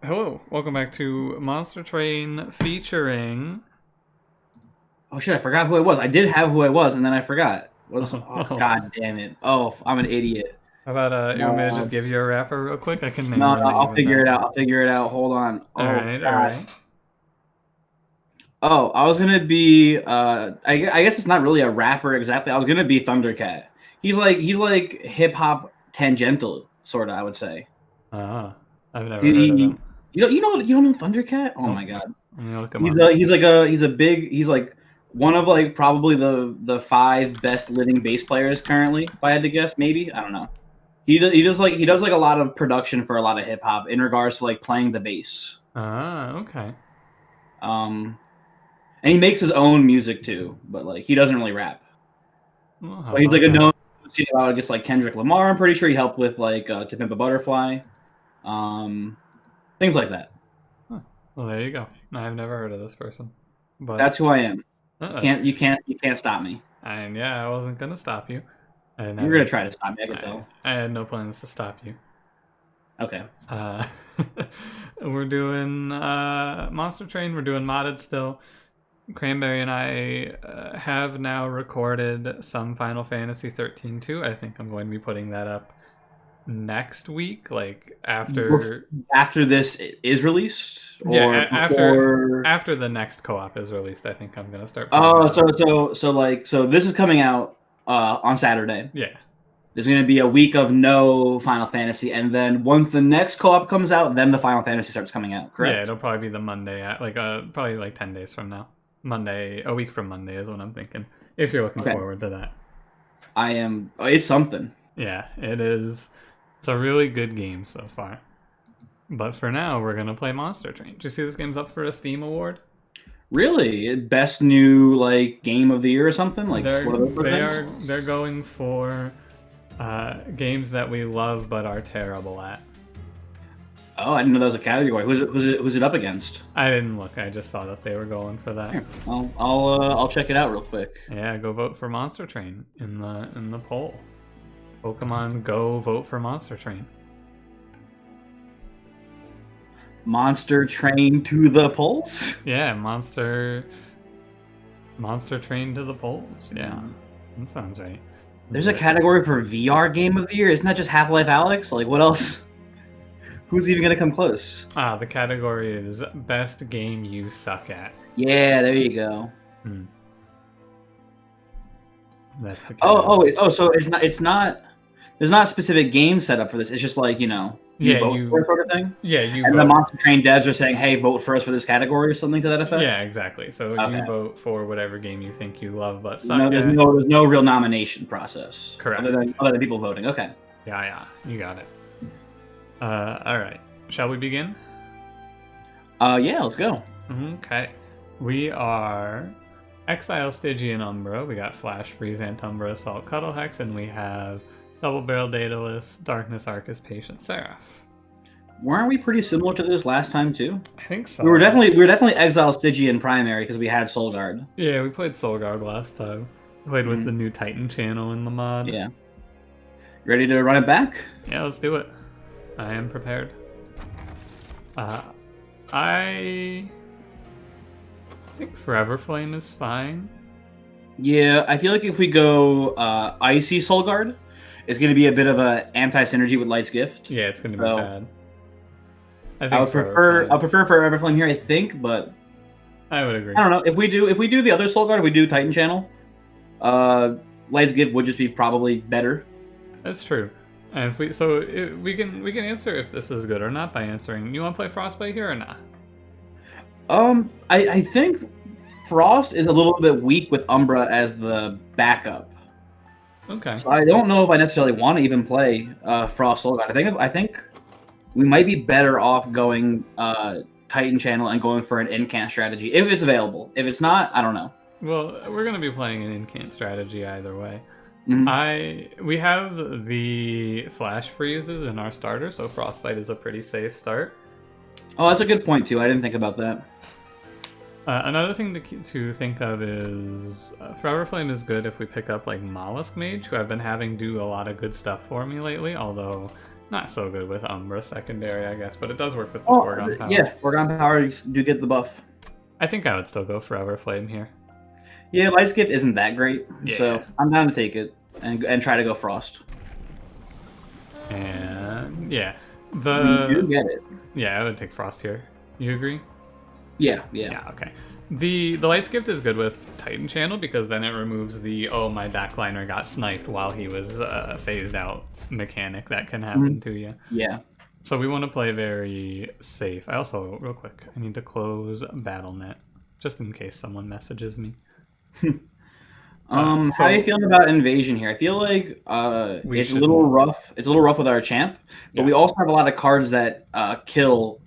Hello, welcome back to Monster Train featuring. Oh shit, I forgot who I was. I did have who I was, and then I forgot. Oh no! God damn it. Oh, I'm an idiot. How about you want me to just Uh, give you a rapper real quick? I can name no, one no, that you've I'll been figure it typing. out. I'll figure it out. Hold on. All Oh right, all god. right. Oh, I was gonna be. I guess it's not really a rapper exactly. I was gonna be Thundercat. He's like hip hop tangential, sort of. I would say. Ah, I've never heard of He, him. you don't know Thundercat? Oh Nope. my god. Let me look him He's up. a he's like a he's a big he's like one of like probably the five best living bass players currently, if I had to guess. Maybe I don't know. He does like a lot of production for a lot of hip hop in regards to like playing the bass. Ah, okay. Um, and he makes his own music too, but like he doesn't really rap. Well, how But he's about like a that? known I guess like Kendrick Lamar. I'm pretty sure he helped with like To Pimp a Butterfly, um, things like that. Huh. Well, there you go. I've never heard of this person, but That's who I am. that's great. You can't stop me. And yeah, I wasn't gonna stop you. I You're gonna never. try to stop me. I can I tell. I had no plans to stop you. Okay. Uh, we're doing Monster Train. We're doing modded still. Cranberry and I have now recorded some Final Fantasy 13 too. I think I'm going to be putting that up next week, like after. After this is released or After before. the next co-op is released. I think I'm gonna start putting Oh, that up. so this is coming out on Saturday. Yeah, There's going to be a week of no Final Fantasy, and then once the next co-op comes out, then the Final Fantasy starts coming out. yeah. Correct? It'll probably be the Monday, like probably like 10 days from now. Monday, a week from Monday is what I'm thinking. If you're looking Okay. forward to that. I am. It's something. Yeah, it is. It's a really good game so far. But for now, we're gonna play Monster Train. Did you see this game's up for a Steam award? Really, best new like game of the year or something like They're one of those sort of they things. are they're going for games that we love but are terrible at. Oh, I didn't know that was a category. Who's it up against? I didn't look. I just saw that they were going for that. Here, I'll check it out real quick. Yeah, go vote for Monster Train in the poll. Pokemon Go vote for Monster Train. Monster Train to the polls. Yeah, Monster Train to the polls. Yeah, that sounds right. There's a category for VR game of the year. Isn't that just Half-Life Alex? Like what else? Who's even gonna come close? The category is best game you suck at. Yeah, there you go. Hmm. That's the Wait. Oh, so it's not. There's not a specific game set up for this. It's just like you Yeah, vote for it sort of thing. you And the vote. Monster Train devs are saying, "Hey, vote for us for this category" or something to that effect. Yeah, exactly. So Okay. you vote for whatever game you think you love but suck No, at. there's no real nomination process. Correct. Other than people voting. Okay. Yeah, you got it. All right. Shall we begin? Yeah, let's go. Okay. We are Exile, Stygian, Umbra. We got Flash, Freeze, Antumbra, Assault, Cuddle Hex, and we have Double Barrel, Daedalus, Darkness, Arcus, Patient, Seraph. Weren't we pretty similar to this last time too? I think so. We were definitely Exile Stygian primary because we had Soul Guard. Yeah, we played Soulguard last time. Played with the new Titan channel in the mod. Yeah. You ready to run it back? Yeah, let's do it. I am prepared. I think Forever Flame is fine. Yeah, I feel like if we go Icy Soul Guard, it's going to be a bit of a anti-synergy with Light's Gift. Yeah, it's gonna be So, bad. I I would prefer Forever Flame here, I think, but I would agree. I don't know. If we do the other Soul Guard, if we do Titan Channel, Light's Gift would just be probably better. That's true. And if we can answer if this is good or not by answering. You want to play Frostbite here or not? I think Frost is a little bit weak with Umbra as the backup. Okay. So I don't know if I necessarily want to even play Frost Soul Guard. I think we might be better off going Titan Channel and going for an incant strategy if it's available. If it's not, I don't know. Well, we're gonna be playing an incant strategy either way. Mm-hmm. We have the flash freezes in our starter, so Frostbite is a pretty safe start. Oh, that's a good point too. I didn't think about that. Another thing to think of is Forever Flame is good if we pick up like Mollusk Mage, who I've been having do a lot of good stuff for me lately. Although Not so good with Umbra secondary, I guess, but it does work with the Oh, foregone power. yeah, foregone power, you do get the buff. I think I would still go Forever Flame here. Yeah, Light Skiff isn't that great, so Yeah. I'm down to take it and try to go Frost. And yeah, You do get it. Yeah, I would take Frost here. You agree? Yeah. Yeah, okay. The Light Gift is good with Titan Channel because then it removes the my backliner got sniped while he was phased out mechanic that can happen to you. Yeah. So we want to play very safe. I also, real quick, I need to close BattleNet just in case someone messages me. How are you feeling about Invasion here? I feel like it's a little rough. It's a little rough with our champ, but we also have a lot of cards that kill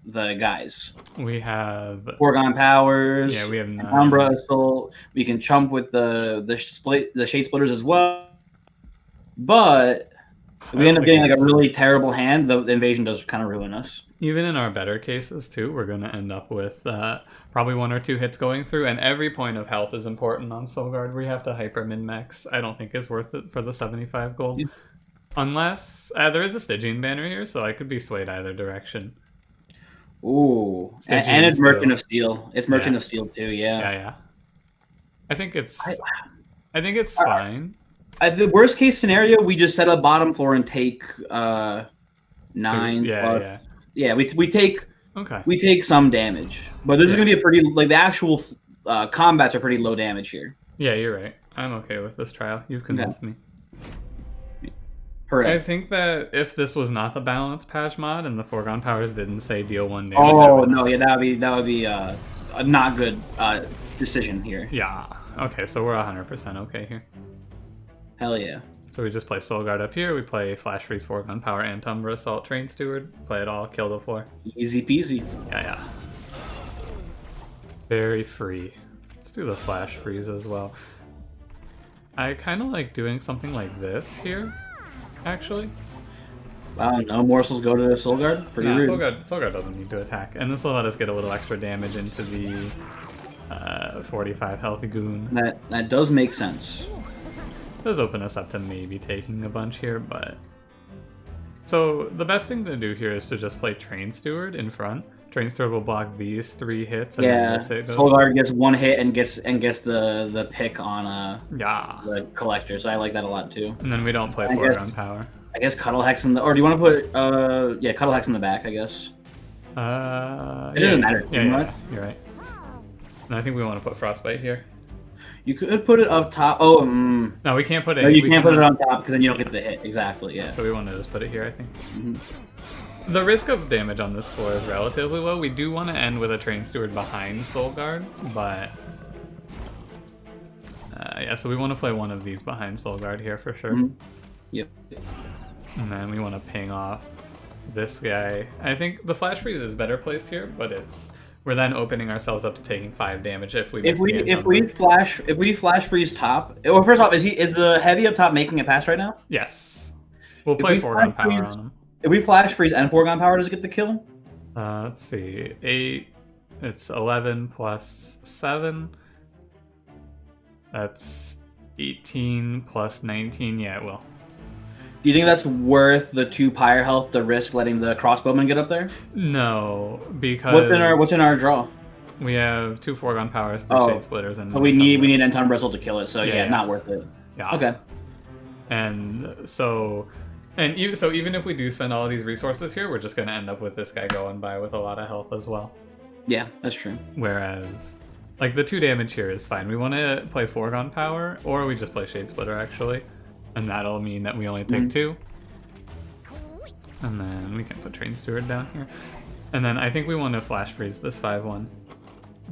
the guys. We have Foregone Powers. Yeah, we have Umbra Assault. We can chump with the Shade Splitters as well. But if we end up getting like a really terrible hand, the Invasion does kind of ruin us. Even in our better cases too, we're going to end up with probably 1 or 2 hits going through, and every point of health is important on Soulguard. We have to hyper min-max. I don't think it's worth it for the 75 gold. Unless there is a Stygian Banner here, so I could be swayed either direction. Ooh, and it's Merchant of Steel. It's Merchant of Steel too. Yeah. I think it's fine. The worst case scenario, we just set up bottom floor and take 9. Yeah. We take some damage, but this is gonna be a pretty the actual combats are pretty low damage here. Yeah, you're right. I'm okay with this trial. You've convinced me. Correct. I think that if this was not the balance patch mod and the foregone powers didn't say deal 1 damage. Oh no, yeah, that would be a not good decision here. Yeah. Okay, so we're 100% okay here. Hell yeah. So we just play Soulguard up here. We play Flash Freeze, Foregone Power, and Umbra Assault, Train Steward. Play it all, kill the 4. Easy peasy. Yeah. Very free. Let's do the Flash Freeze as well. I kind of like doing something like this here, actually. Wow, no morsels go to the Soulguard? Pretty rude. Soulguard doesn't need to attack. And this will let us get a little extra damage into the 45 healthy goon. That does make sense. Does open us up to maybe taking a bunch here, but... So the best thing to do here is to just play Train Steward in front. Train Steward will block these 3 hits. And yeah, Soulguard gets 1 hit and gets the pick on the Collector, so I like that a lot too. And then we don't play Foregone Power. I guess Cuddle Hex in the... Or do you want to put... Cuddle Hex in the back, I guess. It doesn't matter too much. You're right. And I think we want to put Frostbite here. You could put it up top. Oh, no, we can't put it. No, you can't put it on top because then you don't get the hit. Exactly. Yeah. So we want to just put it here, I think. The risk of damage on this floor is relatively low. We do want to end with a Train Steward behind Soulguard, but so we want to play one of these behind Soulguard here for sure. Yep. And then we want to ping off this guy. I think the Flash Freeze is better placed here, but we're then opening ourselves up to taking 5 damage if we flash freeze top. Well, first off, is the heavy up top making a pass right now? Yes. We'll play Foregone Power on him. If we flash freeze and Foregone Power, does it get the kill? Let's see. 8. It's 11 plus 7. That's 18 plus 19. Yeah, it will. Do you think that's worth the 2 pyre health to risk letting the crossbowman get up there? No, because what's in our draw? We have 2 Foregone Powers, 3 Shade Splitters, and we need Enhanced Bristle to kill it. So yeah, not worth it. Yeah. Okay. And so even if we do spend all of these resources here, we're just going to end up with this guy going by with a lot of health as well. Yeah, that's true. Whereas, the 2 damage here is fine. We want to play Foregone Power, or we just play Shade Splitter actually. And that'll mean that we only take 2. And then we can put Train Steward down here. And then I think we want to Flash Freeze this 5-1.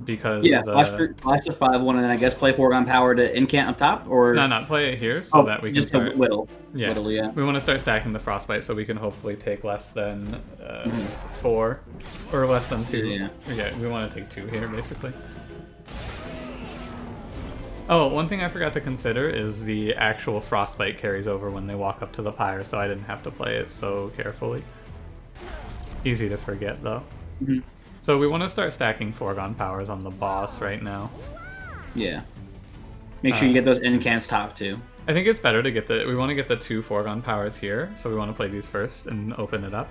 Because flash the 5-1 and then I guess play Foregone Power to incant up top, or... No, not play it here so that we can start... Whittle. Yeah. Whittle, yeah. We want to start stacking the Frostbite so we can hopefully take less than 4. Or less than 2. Yeah, we want to take 2 here, basically. Oh, one thing I forgot to consider is the actual Frostbite carries over when they walk up to the pyre, so I didn't have to play it so carefully. Easy to forget, though. So we want to start stacking Foregone Powers on the boss right now. Yeah. Make sure you get those incants top, too. I think it's better to get we want to get the 2 foregone powers here, so we want to play these first and open it up.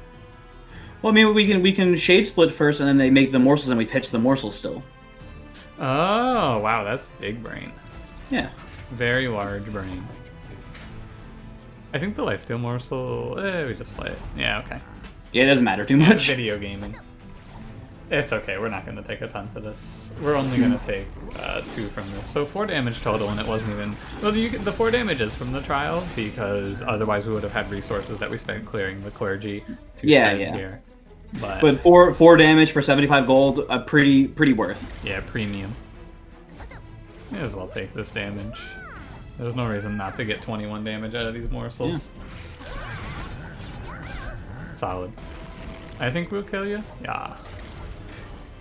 Well, I mean, we can shade split first, and then they make the morsels, and we pitch the morsels still. Oh, wow, that's big brain. Yeah. Very large brain. I think the lifesteal morsel, we just play it. Yeah, okay. Yeah, it doesn't matter too much. Video gaming. It's okay, we're not going to take a ton for this. We're only going to take 2 from this. So 4 damage total, and it wasn't even... Well, the 4 damage is from the trial, because otherwise we would have had resources that we spent clearing the clergy to send here. But 4 damage for 75 gold, pretty worth. Yeah, premium. May as well take this damage. There's no reason not to get 21 damage out of these morsels. Yeah. Solid. I think we'll kill you. Yeah.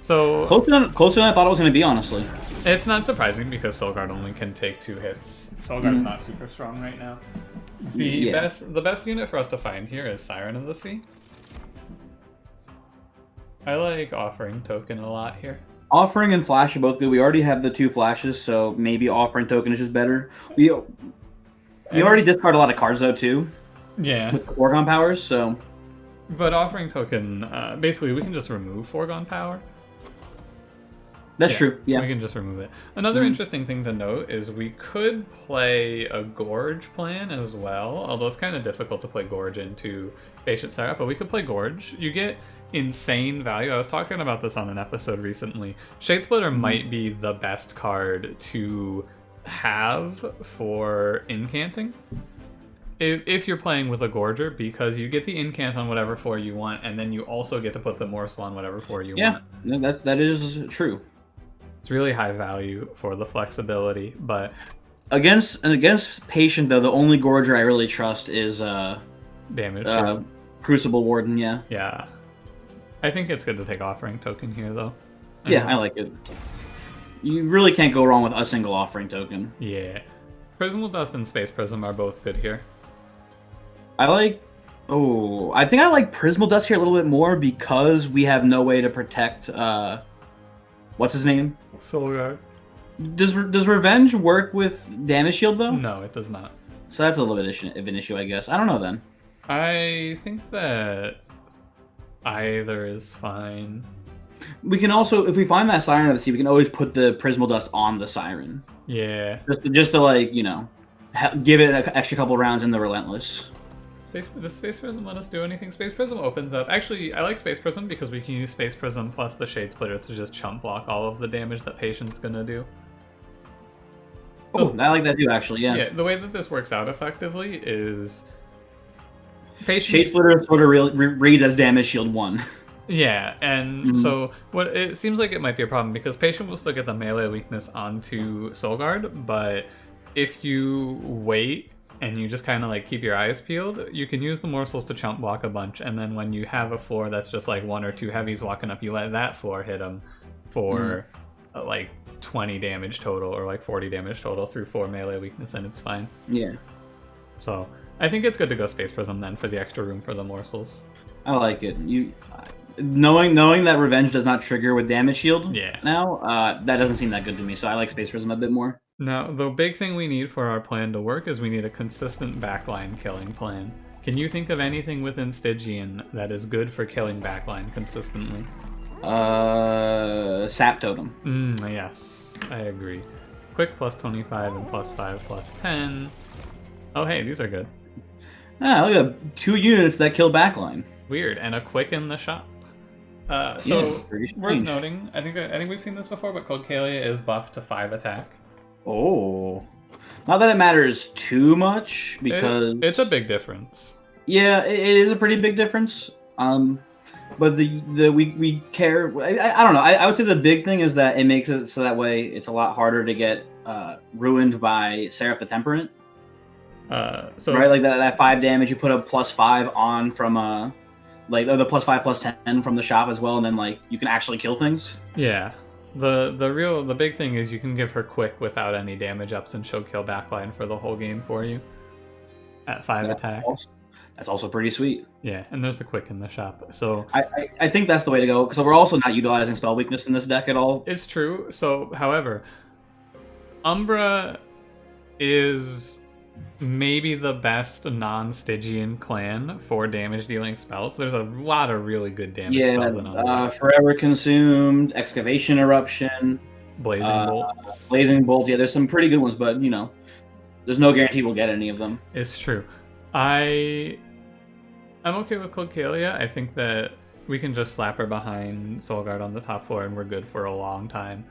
So closer than I thought it was going to be, honestly. It's not surprising because Soulguard only can take 2 hits. Soulguard's not super strong right now. The best unit for us to find here is Siren of the Sea. I like Offering Token a lot here. Offering and Flash are both good. We already have the 2 flashes, so maybe Offering Token is just better. We already discard a lot of cards though too. Yeah. With the foregone powers, so. But Offering Token, basically we can just remove foregone power. That's true, yeah. We can just remove it. Another interesting thing to note is we could play a Gorge plan as well, although it's kind of difficult to play Gorge into Patient Syrup, but we could play Gorge. You get insane value. I was talking about this on an episode recently. Shadesplitter might be the best card to have for incanting if you're playing with a Gorger, because you get the incant on whatever floor you want, and then you also get to put the morsel on whatever floor you want. Yeah, that is true. It's really high value for the flexibility, but against Patient though, the only Gorger I really trust is damage. Crucible Warden, yeah. Yeah. I think it's good to take Offering Token here though. Yeah, I like it. You really can't go wrong with a single Offering Token. Yeah. Prismal Dust and Space Prism are both good here. I think I like Prismal Dust here a little bit more because we have no way to protect what's his name? Soulguard. Does Revenge work with Damage Shield though? No, it does not. So that's a little bit of an issue, I guess. I don't know then. I think that either is fine. We can also, if we find that Siren of the Sea, we can always put the Prismal Dust on the Siren. Yeah. Just to like, you know, give it an extra couple rounds in the Relentless. Does Space Prism let us do anything? Space Prism opens up... Actually, I like Space Prism because we can use Space Prism plus the Shade Splitters to just chump block all of the damage that Patient's gonna do. So, I like that too, actually, yeah. Yeah, the way that this works out effectively is... Shade Splitter sort of reads as Damage Shield 1. Yeah, and so what it seems like it might be a problem because Patient will still get the melee weakness onto Soulguard, but if you wait and you just kind of like keep your eyes peeled, you can use the morsels to chump block a bunch, and then when you have a floor that's just like 1 or 2 heavies walking up, you let that floor hit them for like 20 damage total or like 40 damage total through 4 melee weakness, and it's fine. Yeah. So I think it's good to go Space Prism then for the extra room for the morsels. I like it. Knowing that Revenge does not trigger with Damage Shield now, that doesn't seem that good to me, so I like Space Prism a bit more. Now, the big thing we need for our plan to work is we need a consistent backline killing plan. Can you think of anything within Stygian that is good for killing backline consistently? Sap Totem. Yes, I agree. Quick plus 25 and plus 5 plus 10. Oh, hey, these are good. Look at 2 units that kill backline. Weird, and a quick in the shop. So worth noting, I think we've seen this before, but Codcalia is buffed to 5 attack. Oh, not that it matters too much because it's a big difference. Yeah, it is a pretty big difference. But we care. I don't know. I would say the big thing is that it makes it so that way it's a lot harder to get ruined by Seraph the Temperate. Right, like that 5 damage you put a +5 on from like the +5/+10 from the shop as well, and then like you can actually kill things. Yeah. The big thing is you can give her quick without any damage ups, and she'll kill backline for the whole game for you at 5 attack. That's also pretty sweet. Yeah, and there's the quick in the shop. So I think that's the way to go, because we're also not utilizing spell weakness in this deck at all. It's true. So, however, Umbra is maybe the best non-Stygian clan for damage-dealing spells. There's a lot of really good damage spells in Umbra. Forever Consumed, Excavation Eruption, Blazing Bolts. Blazing Bolt. Yeah, there's some pretty good ones, but there's no guarantee we'll get any of them. It's true. I'm okay with Codcalia. I think that we can just slap her behind Soulguard on the top floor and we're good for a long time.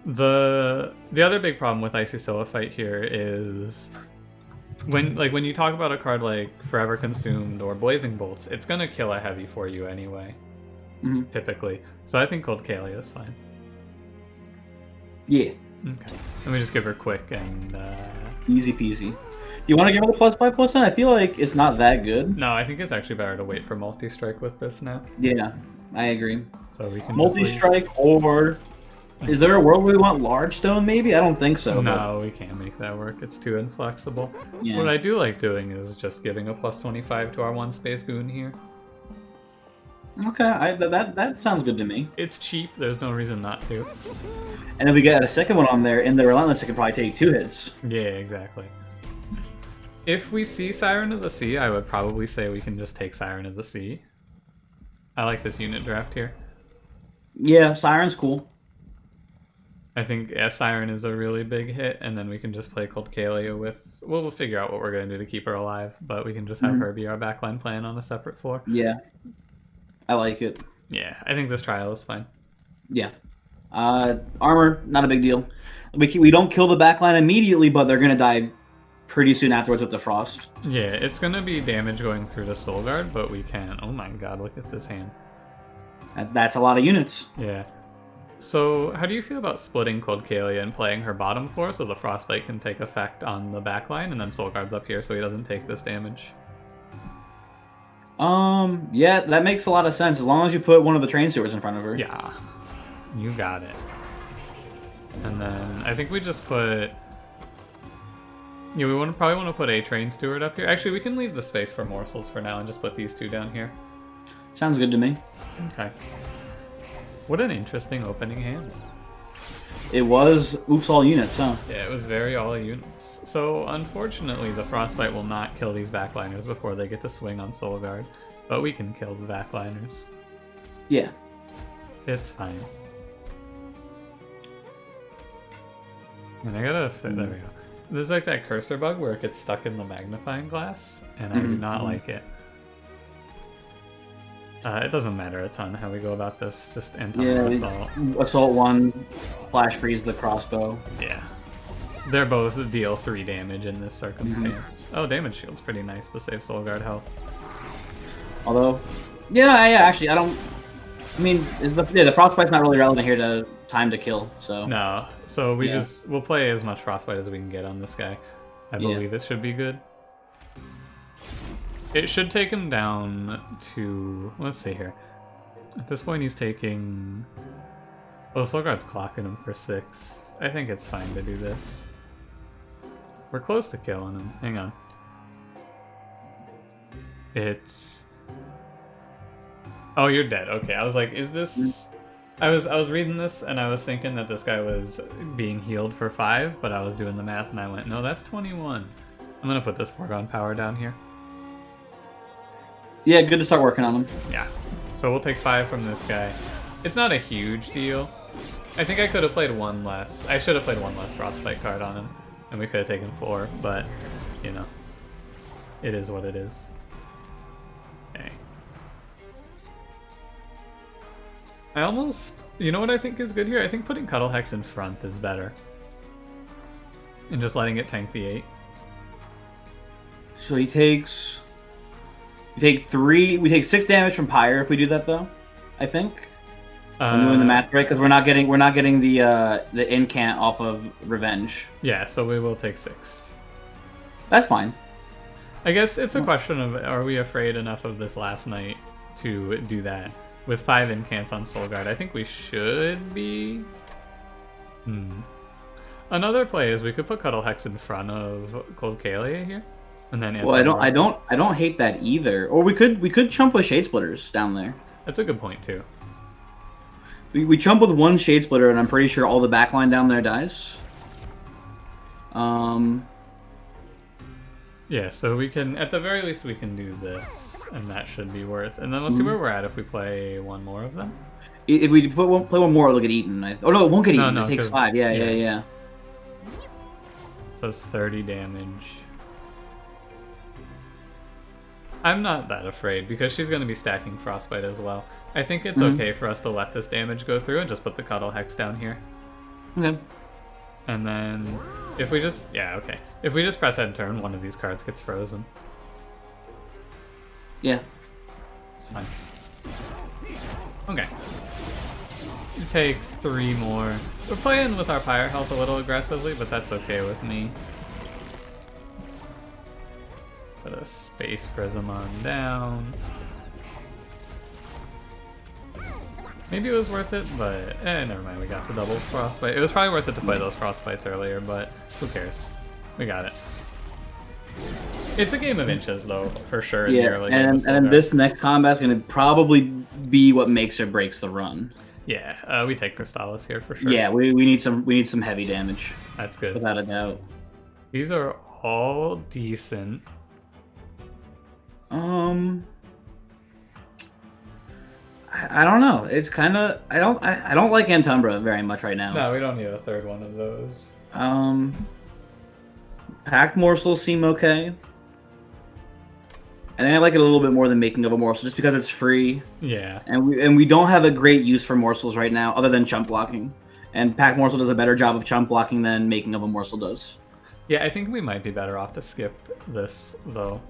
The other big problem with Icy Silliphite here is when you talk about a card like Forever Consumed or Blazing Bolts, it's gonna kill a heavy for you anyway, typically. So I think Codcalia is fine. Yeah. Okay. Let me just give her quick and easy peasy. You want to give her the +5/+10? I feel like it's not that good. No, I think it's actually better to wait for multi-strike with this now. Yeah, I agree. So we can multi-strike, or is there a world where we want large stone? Maybe I don't think so. No, we can't make that work. It's too inflexible. Yeah. What I do like doing is just giving a +25 to our one space goon here. Okay, that sounds good to me. It's cheap. There's no reason not to. And then we get a second one on there, and the Relentless, it could probably take 2 hits. Yeah, exactly. If we see Siren of the Sea, I would probably say we can just take Siren of the Sea. I like this unit draft here. Yeah, Siren's cool. I think Siren is a really big hit, and then we can just play Codcalia with... Well, we'll figure out what we're going to do to keep her alive, but we can just have her be our backline plan on a separate floor. Yeah. I like it. Yeah, I think this trial is fine. Yeah. Armor, not a big deal. We don't kill the backline immediately, but they're going to die pretty soon afterwards with the Frost. Yeah, it's going to be damage going through the Soulguard, but we can... Oh my god, look at this hand. That's a lot of units. Yeah. So, how do you feel about splitting Codcalia and playing her bottom floor so the Frostbite can take effect on the backline, and then Soulguard's up here so he doesn't take this damage? Yeah, that makes a lot of sense, as long as you put one of the train stewards in front of her. Yeah. You got it. And then, I think we just put... Yeah, we probably want to put a train steward up here. Actually, we can leave the space for morsels for now and just put these two down here. Sounds good to me. Okay. What an interesting opening hand. It was oops all units, huh? Yeah, it was very all units. So, unfortunately, the Frostbite will not kill these backliners before they get to swing on Soulguard. But we can kill the backliners. Yeah. It's fine. And I gotta fit... There we go. There's like that cursor bug where it gets stuck in the magnifying glass, and I do not like it. It doesn't matter a ton how we go about this, just Assault. Assault 1, Flash Freeze the crossbow. Yeah. They're both deal 3 damage in this circumstance. Oh, damage shield's pretty nice to save Soulguard health. Although, yeah, actually, I don't... I mean, the Frostbite's not really relevant here to time to kill, so... No, so we'll play as much Frostbite as we can get on this guy. I believe it should be good. It should take him down to... Let's see here. At this point, he's taking... Oh, Soulguard's clocking him for 6. I think it's fine to do this. We're close to killing him. Hang on. It's... Oh, you're dead. Okay, I was like, is this... I was reading this, and I was thinking that this guy was being healed for 5, but I was doing the math, and I went, no, that's 21. I'm gonna put this foregone power down here. Yeah, good to start working on them. Yeah. So we'll take 5 from this guy. It's not a huge deal. I think I could have played 1 less. I should have played 1 less Frostbite card on him, and we could have taken 4, but, you know, it is what it is. Okay. I almost... You know what I think is good here? I think putting Cuddle Hex in front is better. And just letting it tank the 8. So he takes... We take 3... We take 6 damage from Pyre if we do that, though. I think. I'm doing the math right, because we're not getting the incant off of Revenge. Yeah, so we will take 6. That's fine. I guess it's a question of, are we afraid enough of this last night to do that? With 5 incants on Soulguard, I think we should be. Another play is we could put Cuddle Hex in front of Codcalia here, and then. Well, I don't hate that either. Or we could chump with Shade Splitters down there. That's a good point too. We chump with 1 Shade Splitter, and I'm pretty sure all the backline down there dies. Yeah, so we can, at the very least, we can do this, and that should be worth. And then let's see where we're at if we play one more of them. If we play one more, it'll get eaten. Oh no, it won't get eaten. No, it takes 'cause- 5. Yeah. It says 30 damage. I'm not that afraid because she's going to be stacking Frostbite as well. I think it's okay for us to let this damage go through and just put the Cuddle Hex down here. Okay. And then if we just, okay. If we just press end turn, one of these cards gets frozen. Yeah. It's fine. Okay. You take 3 more. We're playing with our Pyre health a little aggressively, but that's okay with me. Put a Space Prism on down. Maybe it was worth it, but never mind, we got the double Frostbite. It was probably worth it to play those Frostbites earlier, but who cares? We got it. It's a game of inches, though, for sure. Yeah, and this next combat is going to probably be what makes or breaks the run. Yeah, we take Crystallis here for sure. Yeah, we need some heavy damage. That's good. Without a doubt. These are all decent. I don't know. It's kind of I don't like Umbra very much right now. No, we don't need a third one of those. Packed morsels seem okay. I think I like it a little bit more than Making of a Morsel, just because it's free. Yeah. And we don't have a great use for morsels right now, other than chump blocking. And Packed Morsel does a better job of chump blocking than Making of a Morsel does. Yeah, I think we might be better off to skip this though,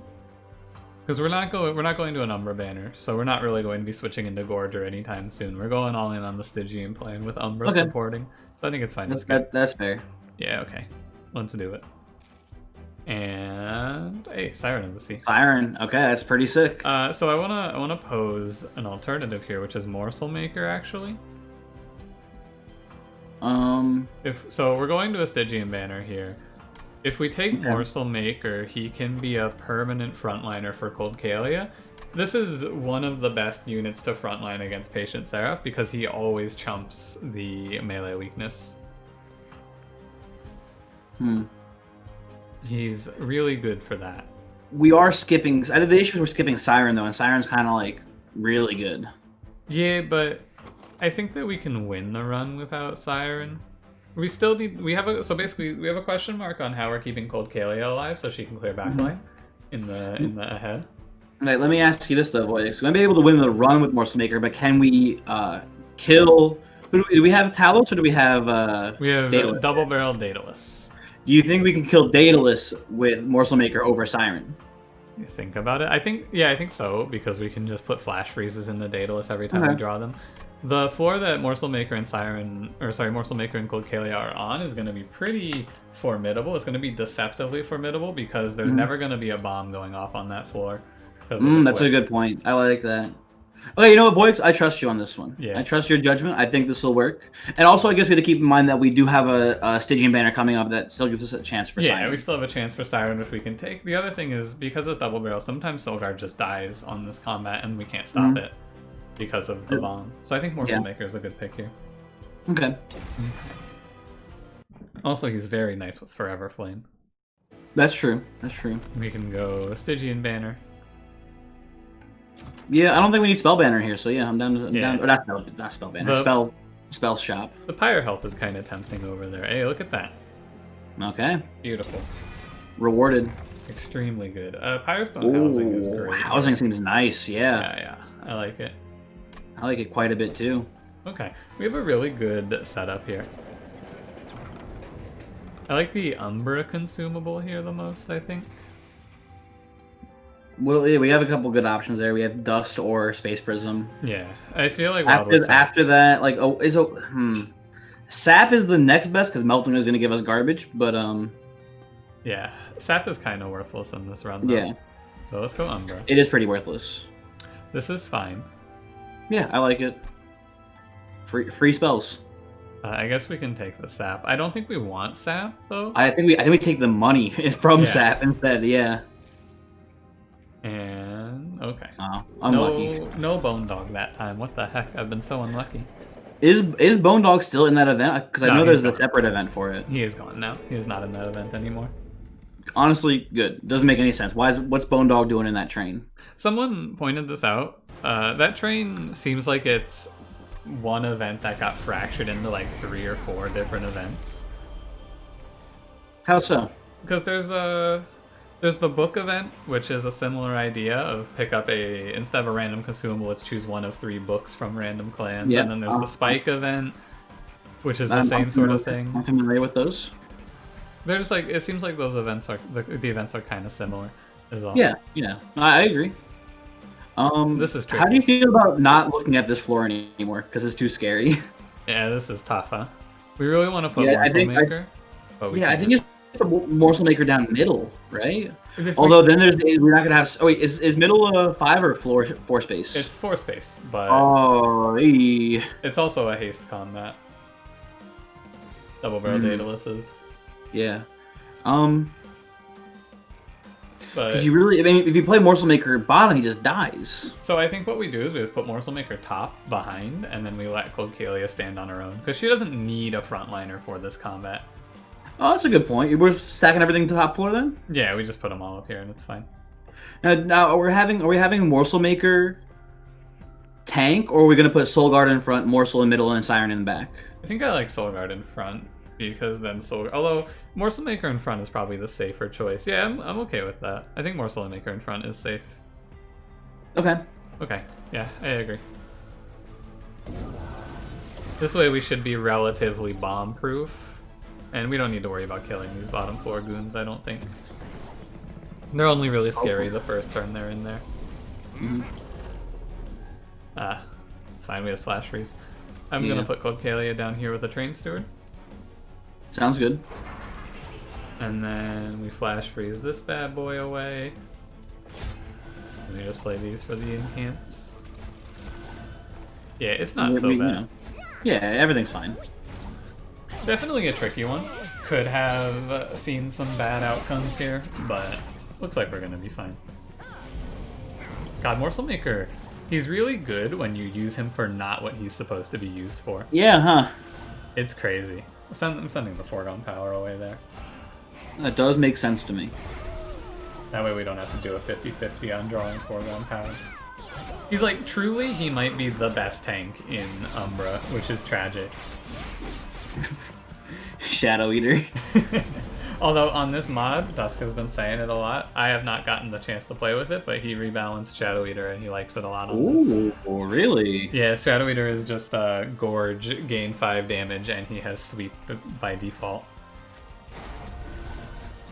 because we're not going to an Umbra banner, so we're not really going to be switching into Gorger anytime soon. We're going all in on the Stygian plan with Umbra supporting, so I think it's fine to skip. That's fair. Yeah, okay, let's do it. And hey, Siren of the Sea. Siren, okay, that's pretty sick. So I wanna pose an alternative here, which is Morselmaker actually. So we're going to a Stygian banner here. If we take Morselmaker, he can be a permanent frontliner for Cold Kalia. This is one of the best units to frontline against Patient Seraph because he always chumps the melee weakness. He's really good for that. We are skipping. I think the issue is we're skipping Siren though, and Siren's kind of like really good. Yeah, but I think that we can win the run without Siren. We still need. So basically, we have a question mark on how we're keeping Cold Kalia alive, so she can clear backline in the ahead. Okay, let me ask you this though, boys. We might be able to win the run with Morselmaker, but can we kill? Do we have Talos or do we have? We have Daedalus? double barrel Daedalus. Do you think we can kill Daedalus with Morselmaker over Siren? You think about it. I think so, because we can just put flash freezes in the Daedalus every time we draw them. The floor that Morselmaker and Morselmaker and Cold Kalia are on is going to be pretty formidable. It's going to be deceptively formidable because there's never going to be a bomb going off on that floor. That's a good point. I like that. Okay, you know what, boys? I trust you on this one. Yeah. I trust your judgment. I think this will work. And also, I guess we have to keep in mind that we do have a Stygian banner coming up that still gives us a chance for Siren. Yeah, we still have a chance for Siren, which we can take. The other thing is, because it's double barrel, sometimes Solgard just dies on this combat and we can't stop it because of the bomb. So I think Morselmaker is a good pick here. Okay. Also, he's very nice with Forever Flame. That's true. That's true. We can go Stygian Banner. Yeah, I don't think we need Spell Banner here, so yeah, I'm down. Or not Spell Banner. Spell Shop. The Pyre health is kind of tempting over there. Hey, look at that. Okay. Beautiful. Rewarded. Extremely good. Pyrestone housing is great. Housing seems nice, yeah. Yeah, I like it. I like it quite a bit too. Okay, we have a really good setup here. I like the Umbra consumable here the most, I think. Well, yeah, we have a couple good options there. We have Dust or Space Prism. Yeah, I feel like after that, like, Sap is the next best because Melting is going to give us garbage, but yeah, Sap is kind of worthless in this run, though. Yeah. So let's go Umbra. It is pretty worthless. This is fine. Yeah, I like it. Free spells. I guess we can take the Sap. I don't think we want Sap though. I think we take the money from Sap instead. Yeah. And okay. Oh, unlucky. No Bone Dog that time. What the heck? I've been so unlucky. Is Bone Dog still in that event? Because I know there's a separate event for it. He is gone now. He is not in that event anymore. honestly good. Doesn't make any sense. What's Bone Dog doing in that train? Someone pointed this out. That train seems like it's one event that got fractured into like 3 or 4 different events. How so? Because there's the book event, which is a similar idea of pick up instead of a random consumable, let's choose one of 3 books from random clans. Yeah. And then there's the spike event, which is the same sort of thing. I'm familiar with those. They're just like, it seems like those events are the events are kind of similar as well. Yeah, I agree. This is tricky. How do you feel about not looking at this floor anymore? Because it's too scary. Yeah, this is tough, huh? We really want to put Morselmaker. Morselmaker. I think it's the Morselmaker down middle, right? Although then we're not gonna have. Oh wait, is middle a 5 or 4 space? It's 4 space, but it's also a haste combat. Double barrel Daedaluses. Yeah. But because you really, I mean, if you play Morselmaker bottom, he just dies. So I think what we do is we just put Morselmaker top behind, and then we let Clocalia stand on her own because she doesn't need a frontliner for this combat. Oh, that's a good point. We're stacking everything to top floor then. Yeah, we just put them all up here, and it's fine. Now are we having Morselmaker tank, or are we gonna put Soulguard in front, Morsel in middle, and Siren in the back? I think I like Soulguard in front because then although Morselmaker in front is probably the safer choice. Yeah, I'm okay with that. I think Morselmaker in front is safe. Okay. Okay. Yeah, I agree. This way we should be relatively bomb-proof, and we don't need to worry about killing these bottom floor goons, I don't think. They're only really scary the first turn they're in there. It's fine, we have Flash Freeze. I'm gonna put Clocalia down here with a Train Steward. Sounds good. And then we Flash Freeze this bad boy away. And we just play these for the enhance. Yeah, it's not so bad. Yeah, everything's fine. Definitely a tricky one. Could have seen some bad outcomes here, but looks like we're gonna be fine. God, Morselmaker. He's really good when you use him for not what he's supposed to be used for. Yeah, huh? It's crazy. I'm sending the foregone power away there. That does make sense to me. That way we don't have to do a 50-50 on drawing foregone power. He's like, truly, he might be the best tank in Umbra, which is tragic. Shadow Eater. Although on this mod, Dusk has been saying it a lot. I have not gotten the chance to play with it, but he rebalanced Shadow Eater and he likes it a lot on this. Ooh, really? Yeah, Shadow Eater is just Gorge, gain 5 damage, and he has Sweep by default.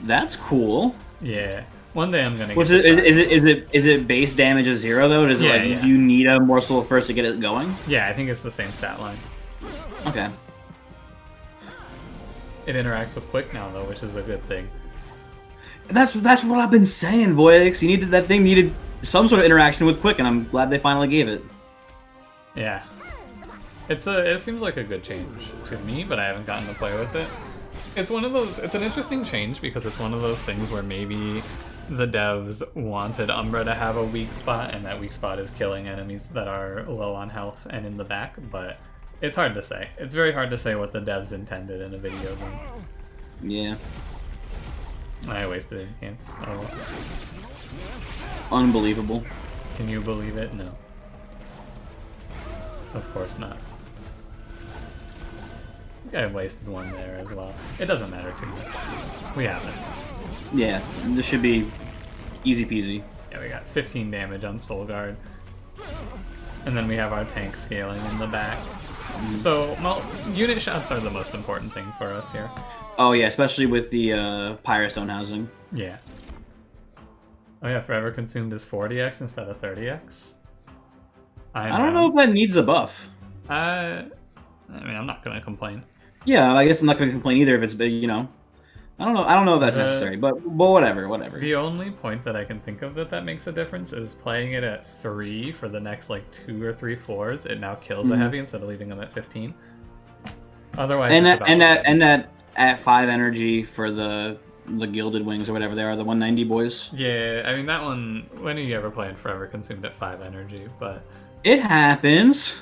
That's cool. Yeah. One day I'm gonna get is it base damage of 0 though? Is it you need a morsel first to get it going? Yeah, I think it's the same stat line. Okay. It interacts with Quick now though, which is a good thing. That's what I've been saying, Voyix. That thing needed some sort of interaction with Quick, and I'm glad they finally gave it. Yeah. It seems like a good change to me, but I haven't gotten to play with it. It's an interesting change because it's one of those things where maybe the devs wanted Umbra to have a weak spot, and that weak spot is killing enemies that are low on health and in the back, but it's hard to say. It's very hard to say what the devs intended in a video game. Yeah. I wasted Enhance. Oh. Unbelievable. Can you believe it? No. Of course not. I think I wasted one there as well. It doesn't matter too much. We have it. Yeah, this should be easy peasy. Yeah, we got 15 damage on Soulguard. And then we have our tank scaling in the back. So, unit shots are the most important thing for us here. Oh yeah, especially with the Pyrostone housing. Yeah. Oh yeah, Forever Consumed is 40x instead of 30x. I don't know if that needs a buff. I mean, I'm not gonna complain. Yeah, I guess I'm not gonna complain either if it's big, you know. I don't know if that's necessary, but whatever. The only point that I can think of that makes a difference is playing it at 3 for the next like 2 or 3 floors. It now kills the heavy instead of leaving them at 15. Otherwise, and that at 5 energy for the Gilded Wings or whatever they are, the 190 boys. Yeah, I mean that one. When are you ever playing Forever Consumed at 5 energy? But it happens,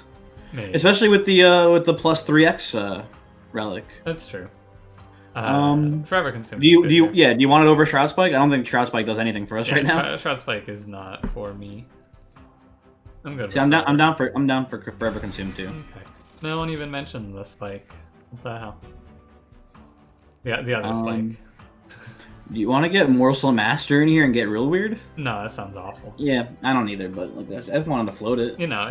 maybe. Especially with the plus 3x relic. That's true. Forever Consume. Do you want it over Shroud Spike? I don't think Shroud Spike does anything for us right now. Shroud Spike is not for me. I'm good. See, I'm down for Forever Consume too. Okay. No one even mentioned the spike. What the hell? Yeah, the other spike. Do you want to get Morsel Master in here and get real weird? No, that sounds awful. Yeah, I don't either, but like, I just wanted to float it. You know,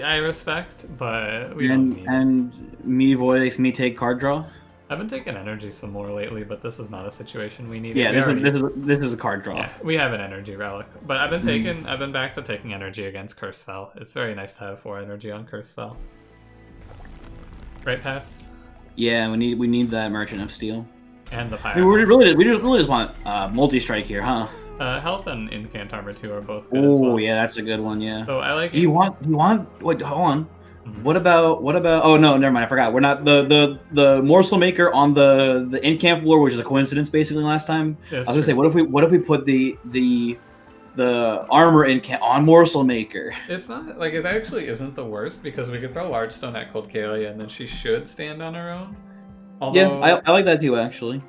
I respect, but we don't need it. And me Voidex, me take card draw. I've been taking energy some more lately, but this is not a situation we need. Yeah, this is a card draw. Yeah, we have an energy relic, but I've been back to taking energy against Curse Fell. It's very nice to have 4 energy on Curse Fell. Right path. Yeah, we need that Merchant of Steel. And the Pyre. I mean, we really just want multi-strike here, huh? Health and Incant Armor 2 are both good as well. Oh, yeah, that's a good one, yeah. So I like... You want... Wait, hold on. What about... Oh, no, never mind, I forgot. We're not... The Morselmaker on the in-camp floor, which is a coincidence, basically, last time. I was gonna say, what if we put the armor on Morselmaker? It's not... Like, it actually isn't the worst, because we could throw Large Stone at Cold Kalia, and then she should stand on her own. Although, yeah, I like that too, actually.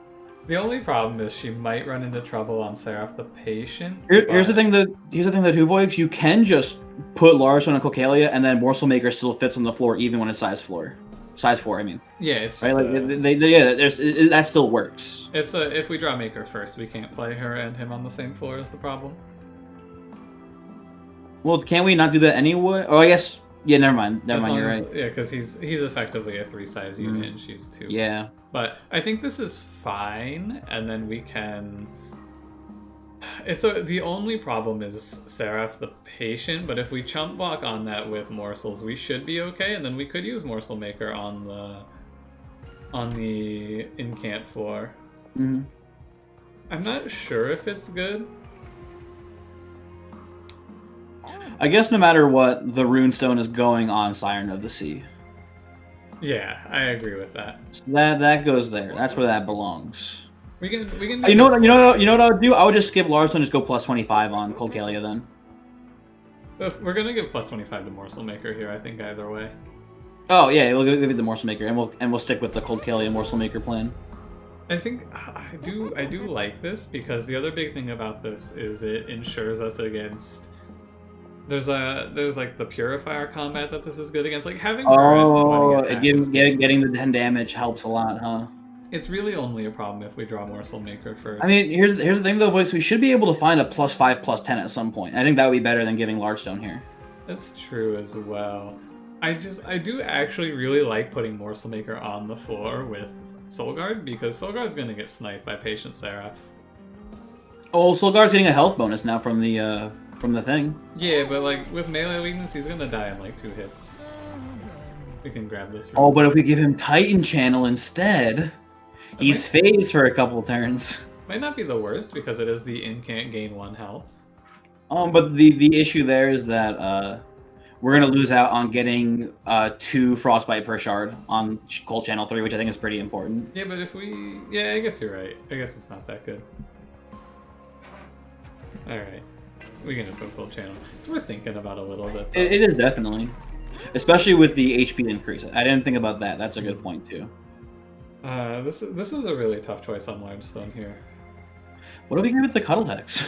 The only problem is she might run into trouble on Seraph the Patient. Here's the thing that Huvoix, you can just put Large on Cocalia, and then Morselmaker still fits on the floor even when it's size 4. I mean. Yeah, it's right. That still works. It's if we draw Maker first, we can't play her and him on the same floor is the problem. Well, can we not do that anyway? Oh, I guess. Yeah, never mind. You're right. Yeah, because he's effectively a 3-size unit and she's 2. Yeah. But I think this is fine, and then we can... So the only problem is Seraph the Patient, but if we chump block on that with Morsels, we should be okay, and then we could use Morselmaker on the incant floor. Mm-hmm. I'm not sure if it's good. I guess no matter what, the Runestone is going on Siren of the Sea. Yeah, I agree with that. So that goes there. That's where that belongs. We can. You know what I would do? I would just skip Larson and just go plus 25 on Cold Kalia then. If we're gonna give plus 25 to Morselmaker here, I think either way. Oh yeah, we'll give it the Morselmaker, and we'll stick with the Cold Kalia Morselmaker plan. I think I do like this because the other big thing about this is it ensures us against. There's like the Purifier combat that this is good against. Like having getting the 10 damage helps a lot, huh? It's really only a problem if we draw Morselmaker first. I mean, here's the thing though, Voice. We should be able to find a +5, +10 at some point. I think that would be better than giving Large Stone here. That's true as well. I do actually really like putting Morselmaker on the floor with Soulguard because Soulguard's gonna get sniped by Patient Seraph. Oh, Soulguard's getting a health bonus now from the thing. Yeah, but like with melee weakness, he's gonna die in like 2 hits. We can grab this. Oh, but if we give him Titan Channel instead, he's phased for a couple turns. Might not be the worst because it is the incant gain 1 health. But the issue there is that we're gonna lose out on getting 2 Frostbite per shard on Cold Channel 3, which I think is pretty important. Yeah, but I guess you're right. I guess it's not that good. All right. We can just go Cold Channel. It's worth thinking about a little bit. It is definitely. Especially with the HP increase. I didn't think about that. That's a good point, too. This is a really tough choice on Large Stone here. What do we give it the Cuddle Hex?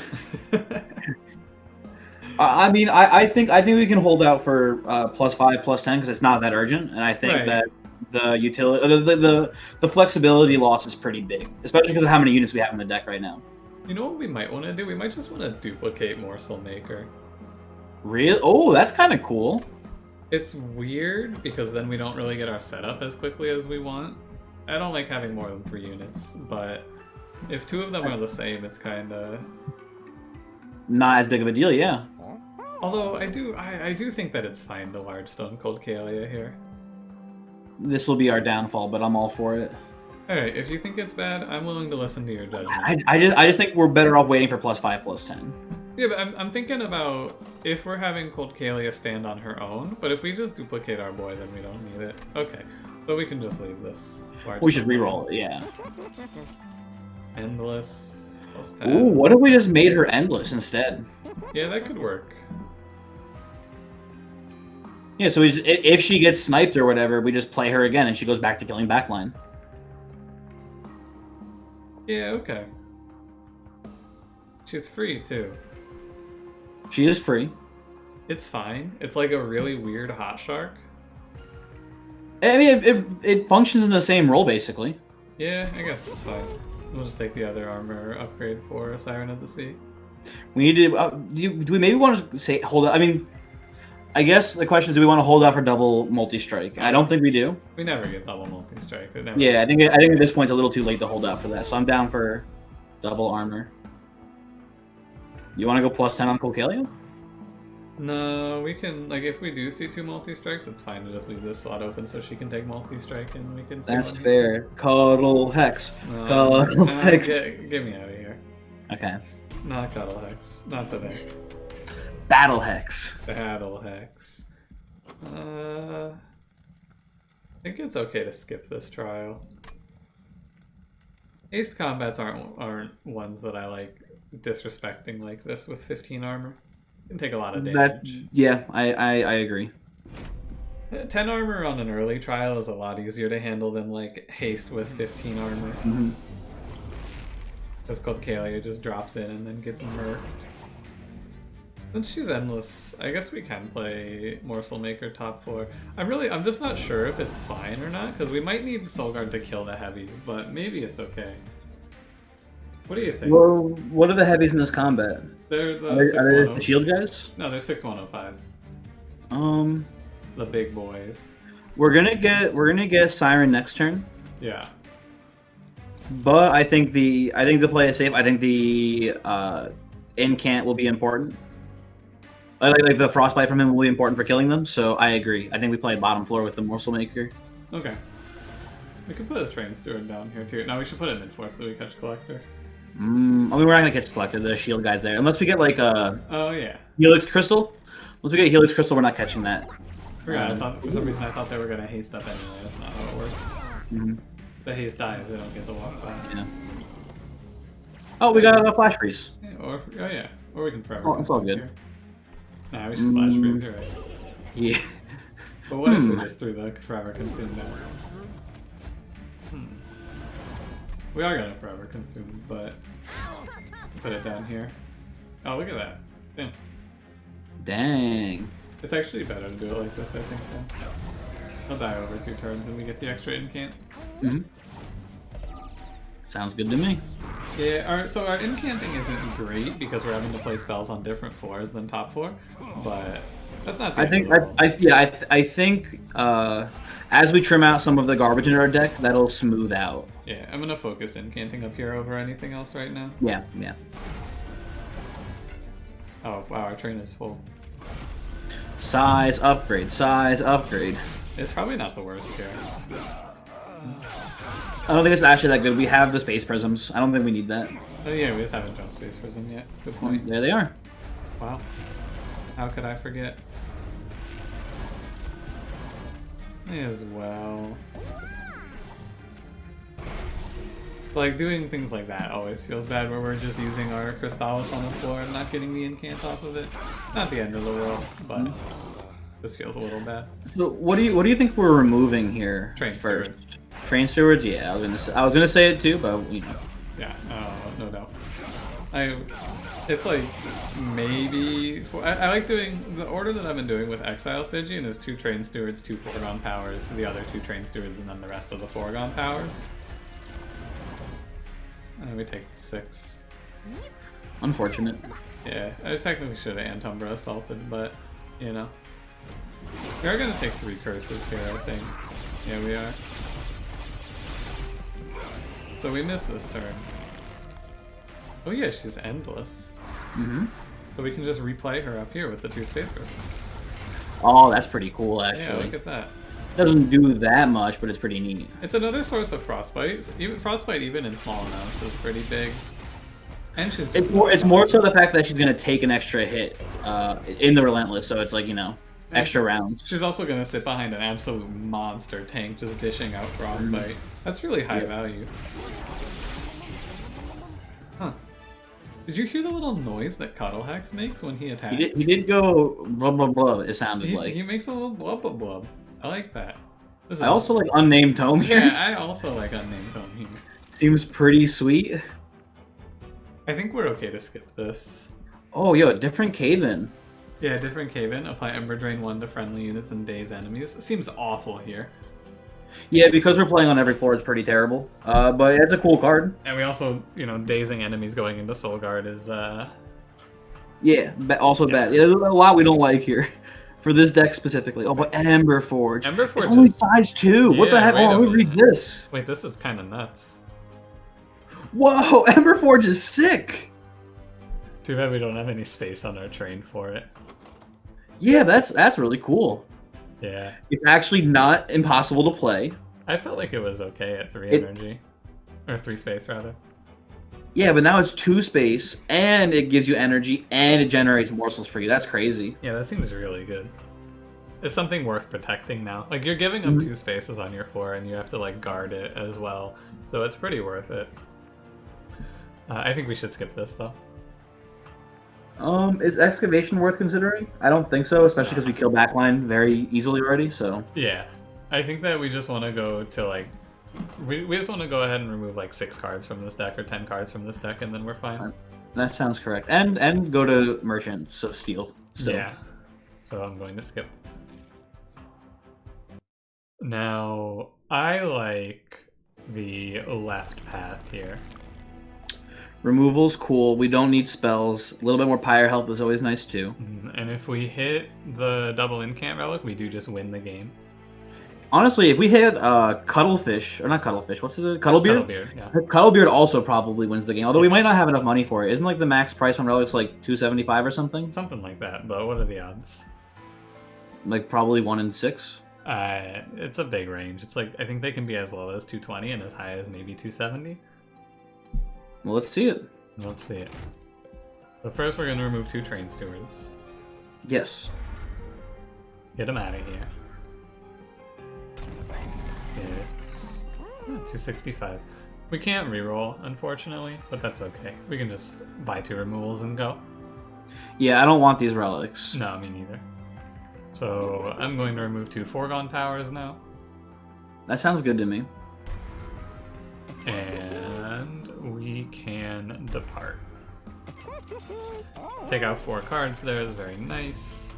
I mean, I think we can hold out for +5, +10 because it's not that urgent, and I think that the utility, the flexibility loss is pretty big, especially because of how many units we have in the deck right now. You know what we might want to do? We might just want to duplicate Morselmaker. Really? Oh, that's kind of cool. It's weird because then we don't really get our setup as quickly as we want. I don't like having more than 3 units, but if 2 of them are the same, it's kind of not as big of a deal, yeah. Although I do think that it's fine to Large Stone Cold Kalia here. This will be our downfall, but I'm all for it. Alright, if you think it's bad, I'm willing to listen to your judgment. I just think we're better off waiting for +5, +10. Yeah, but I'm thinking about if we're having Cold Kalia stand on her own, but if we just duplicate our boy, then we don't need it. Okay, but we can just leave this. We should reroll it, yeah. Endless +10. Ooh, what if we just made her endless instead? Yeah, that could work. Yeah, so if she gets sniped or whatever, we just play her again and she goes back to killing backline. Yeah, okay. She's free, too. She is free. It's fine. It's like a really weird hot shark. I mean, it functions in the same role, basically. Yeah, I guess that's fine. We'll just take the other armor upgrade for Siren of the Sea. We need to. Do we maybe want to say hold up? I mean, I guess the question is, do we want to hold out for double multi-strike? I don't think we do. We never get double multi-strike. Yeah, I think at this point it's a little too late to hold out for that. So I'm down for double armor. You want to go +10 on Colcalia? No, we can, like, if we do see 2 multi-strikes, it's fine to just leave this slot open so she can take multi-strike and we can see. That's fair. Cuddle Hex. Cuddle Hex. Get me out of here. Okay. Not Cuddle Hex. Not today. Battle Hex. Battle Hex. I think it's okay to skip this trial. Aced combats aren't ones that I like disrespecting like this with 15 armor. Can take a lot of damage. Yeah, I agree. 10 armor on an early trial is a lot easier to handle than like haste with 15 armor. Because Colcalia just drops in and then gets murked. Since she's endless, I guess we can play Morselmaker top 4. I'm just not sure if it's fine or not, because we might need Soulguard to kill the heavies, but maybe it's okay. What do you think? Well, what are the heavies in this combat? They're the are they the shield guys? No, they're 6105s. The big boys. We're gonna get Siren next turn. Yeah. But I think to play it safe, I think the incant will be important. Like the frostbite from him will be important for killing them. So I agree. I think we play bottom floor with the Morselmaker. Okay. We could put a train steward down here too. No, we should put it mid floor so we catch collector. I mean, we're not gonna catch collector. The shield guys there, unless we get like a. Oh yeah. Helix crystal. Once we get Helix crystal, we're not catching that. I thought for some reason I thought they were gonna haste up anyway. That's not how it works. The haste dies. They don't get the walk by. Yeah. Oh, we got a flash freeze. Yeah, or we can forever. Oh, it's all good. Here. Nah, we should flash freeze. You're right. Yeah. But what if we just threw the forever consume down? We are gonna forever consume, but put it down here. Oh, look at that! Damn. Dang. It's actually better to do it like this, I think. Then. He'll die over 2 turns, and we get the extra incant. Sounds good to me. Yeah. So our incanting isn't great because we're having to play spells on different floors than top 4, but that's not. I think as we trim out some of the garbage in our deck, that'll smooth out. Yeah, I'm gonna focus incanting up here over anything else right now. Yeah. Oh wow, our train is full. Size upgrade. Size upgrade. It's probably not the worst here. I don't think it's actually that good. We have the space prisms. I don't think we need that. Oh yeah, we just haven't done Space Prism yet. Good point. There they are. Wow. How could I forget? May as well. Like, doing things like that always feels bad where we're just using our Crystallis on the floor and not getting the incant off of it. Not the end of the world, but this feels a little bad. So what do you think we're removing here Train first? Steward. Train stewards? Yeah, I was gonna say it too, but you know. Yeah, no doubt. It's like maybe I like doing the order that I've been doing with Exile Stygian is 2 train stewards, 2 foregone powers, the other 2 train stewards, and then the rest of the foregone powers. And we take 6. Unfortunate. Yeah, I technically should have Umbra assaulted, but you know. We are gonna take 3 curses here, I think. Yeah, we are. So we missed this turn. Oh yeah, she's endless. So we can just replay her up here with the 2 space prisms. Oh, that's pretty cool, actually. Yeah, look at that. Doesn't do that much, but it's pretty neat. It's another source of frostbite. Frostbite, even in small amounts, is pretty big. And she's just it's more so the fact that she's gonna take an extra hit in the relentless, so it's like, you know, extra rounds. She's also gonna sit behind an absolute monster tank, just dishing out frostbite. That's really high value. Huh. Did you hear the little noise that Cuddlehax makes when he attacks? He did go blah blah blah. It sounded like he makes a little blub blub blub. I like that. I also like unnamed tome here. Yeah, I also like unnamed tome here. Seems pretty sweet. I think we're okay to skip this. Oh, yo, different cave-in. Yeah, different cave-in. Apply Ember Drain 1 to friendly units and daze enemies. It seems awful here. Yeah, because we're playing on every floor, it's pretty terrible. But it's a cool card. And we also, dazing enemies going into Soul Guard is, Yeah, also bad. Yeah, there's a lot we don't like here. For this deck specifically. Oh, but Ember Forge. Ember Forge it's only is... size 2. What the Yeah, heck? wait a Oh, let me read minute. this. Wait, this is kind of nuts. Whoa, Ember Forge is sick. Too bad we don't have any space on our train for it. Yeah, that's really cool. Yeah. It's actually not impossible to play. I felt like it was okay at 3 energy. Or 3 space, rather. Yeah, but now it's 2 space, and it gives you energy, and it generates morsels for you. That's crazy. Yeah, that seems really good. It's something worth protecting now. Like, you're giving up 2 spaces on your 4, and you have to, like, guard it as well. So it's pretty worth it. I think we should skip this, though. Is Excavation worth considering? I don't think so, especially because we kill backline very easily already, so... Yeah. I think that we just want to go to, like... We just want to go ahead and remove, like, 6 cards from this deck, or 10 cards from this deck, and then we're fine. That sounds correct. And go to Merchant, so Steel. Still. Yeah. So I'm going to skip. Now, I like the left path here. Removal's cool. We don't need spells. A little bit more pyre health is always nice too. And if we hit the double incant relic, we do just win the game. Honestly, if we hit Cuttlefish, or not Cuttlefish, what's the Cuttlebeard? Cuttlebeard, yeah. Cuttlebeard also probably wins the game, although we might not have enough money for it. Isn't like the max price on relics like 275 or something? Something like that, but what are the odds? Like probably 1 in 6. It's a big range. It's like, I think they can be as low as 220 and as high as maybe 270. Well, let's see it. Let's see it. But first we're going to remove 2 train stewards. Yes. Get them out of here. It's 265. We can't reroll, unfortunately, but that's okay. We can just buy 2 removals and go. Yeah, I don't want these relics. No, me neither. So I'm going to remove 2 foregone powers now. That sounds good to me. And we can depart. Take out 4 cards there is very nice.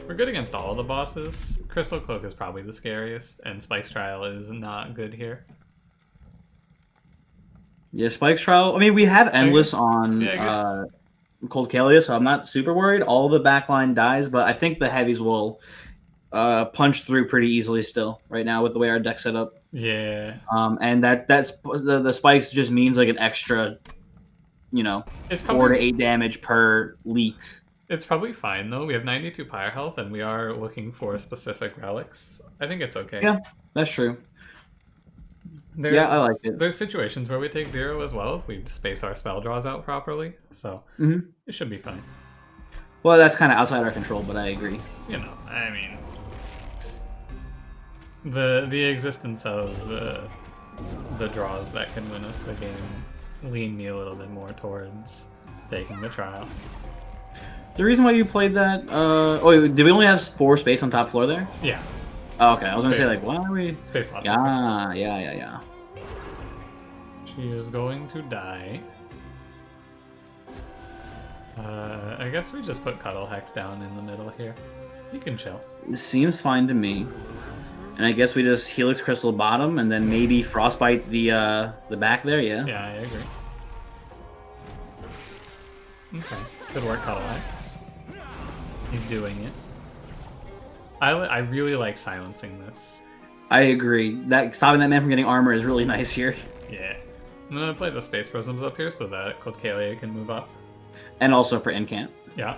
We're good against all of the bosses. Crystal Cloak is probably the scariest, and Spike's Trial is not good here. Yeah, Spike's Trial. I mean, we have Endless guess, on Cold Kalia, so I'm not super worried. All the backline dies, but I think the heavies will punch through pretty easily still right now with the way our deck's set up. Yeah. And that's the spikes just means like an extra, it's 4 to 8 damage per leak. It's probably fine though. We have 92 pyre health, and we are looking for specific relics. I think it's okay. Yeah, that's true. Yeah, I like it. There's situations where we take 0 as well if we space our spell draws out properly, so it should be fine. Well, that's kind of outside our control, but I agree. I mean, the existence of the draws that can win us the game lean me a little bit more towards taking the trial. The reason why you played that, did we only have 4 space on top floor there? Yeah. Oh, okay, I was gonna say like, why are we? Space loss. Yeah. She is going to die. I guess we just put Cuddle Hex down in the middle here. You can chill. It seems fine to me. And I guess we just Helix Crystal bottom, and then maybe Frostbite the back there. Yeah. Yeah, I agree. Okay, good work, Cuddle Hex. He's doing it. I really like silencing this. I agree. That stopping that man from getting armor is really nice here. Yeah. I'm gonna play the Space Prisms up here so that Codcalia can move up. And also for Incant. Yeah.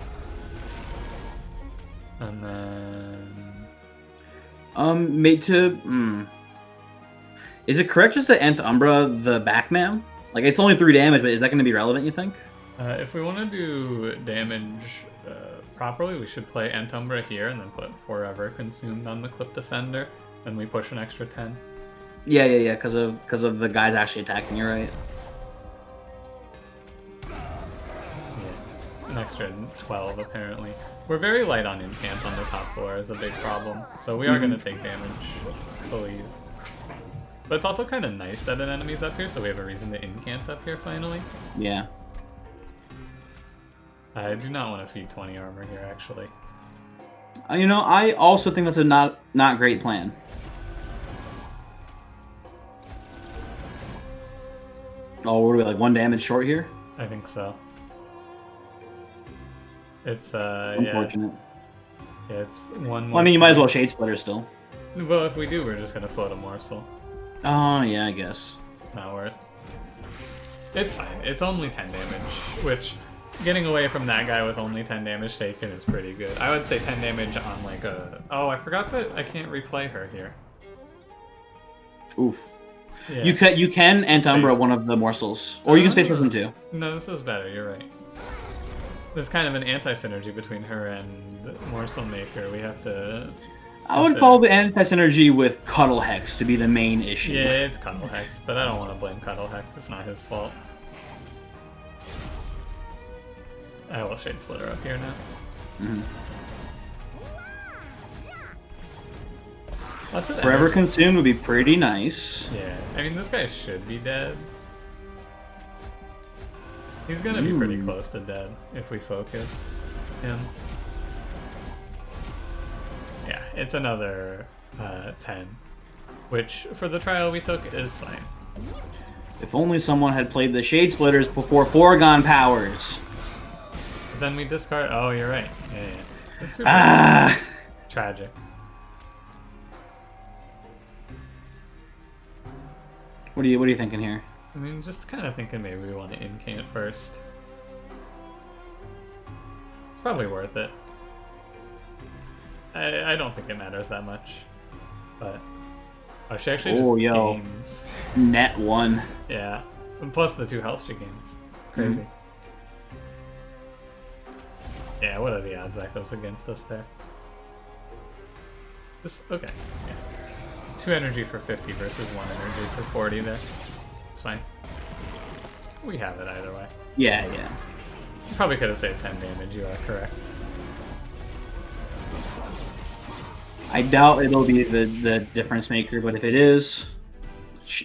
And then... Is it correct just to Ent Umbra the Backman? Like, it's only 3 damage, but is that going to be relevant, you think? If we want to do damage properly, we should play Ent Umbra here and then put Forever Consumed on the Clip Defender, and we push an extra 10. Yeah, because of the guys actually attacking, you're right. Yeah, an extra 12 apparently. We're very light on incants on the top floor is a big problem, so we are going to take damage, I believe. But it's also kind of nice that an enemy's up here, so we have a reason to incant up here finally. Yeah. I do not want to feed 20 armor here, actually. You know, I also think that's a not great plan. Oh, what are we, like 1 damage short here? I think so. It's Unfortunate. Yeah, it's one more. Well, I mean, you might as well Shade Splitter still. Well, if we do, we're just gonna float a morsel. Oh, yeah, I guess. Not worth. It's fine. It's only 10 damage, which getting away from that guy with only 10 damage taken is pretty good. I would say 10 damage on like a... Oh, I forgot that I can't replay her here. Oof. Yeah. You can Umbra one of the morsels, or you can Space Prism too. No, this is better. You're right. There's kind of an anti-synergy between her and Morselmaker. We have to... I would call the anti-synergy with Cuddle Hex to be the main issue. Yeah, it's Cuddle Hex, but I don't want to blame Cuddle Hex. It's not his fault. I will Shade Splitter up here now. Mm-hmm. Lots of Forever energy. Consumed would be pretty nice. Yeah, I mean, this guy should be dead. He's gonna be pretty close to dead if we focus him. Yeah, it's another 10, which for the trial we took is fine. If only someone had played the Shade Splitters before Foregone Powers. But then we discard. Oh, you're right. Yeah. It's super tragic. What are you thinking here? I mean, just kind of thinking maybe we want to incant first. It's probably worth it. I don't think it matters that much, but oh, she actually just gains net 1. Yeah, and plus the 2 health she gains. Crazy. Yeah, what are the odds that goes against us there? Just okay. Yeah, it's 2 energy for 50 versus 1 energy for 40 there. It's fine. We have it either way. Yeah. You probably could have saved 10 damage. You are correct. I doubt it'll be the difference maker, but if it is,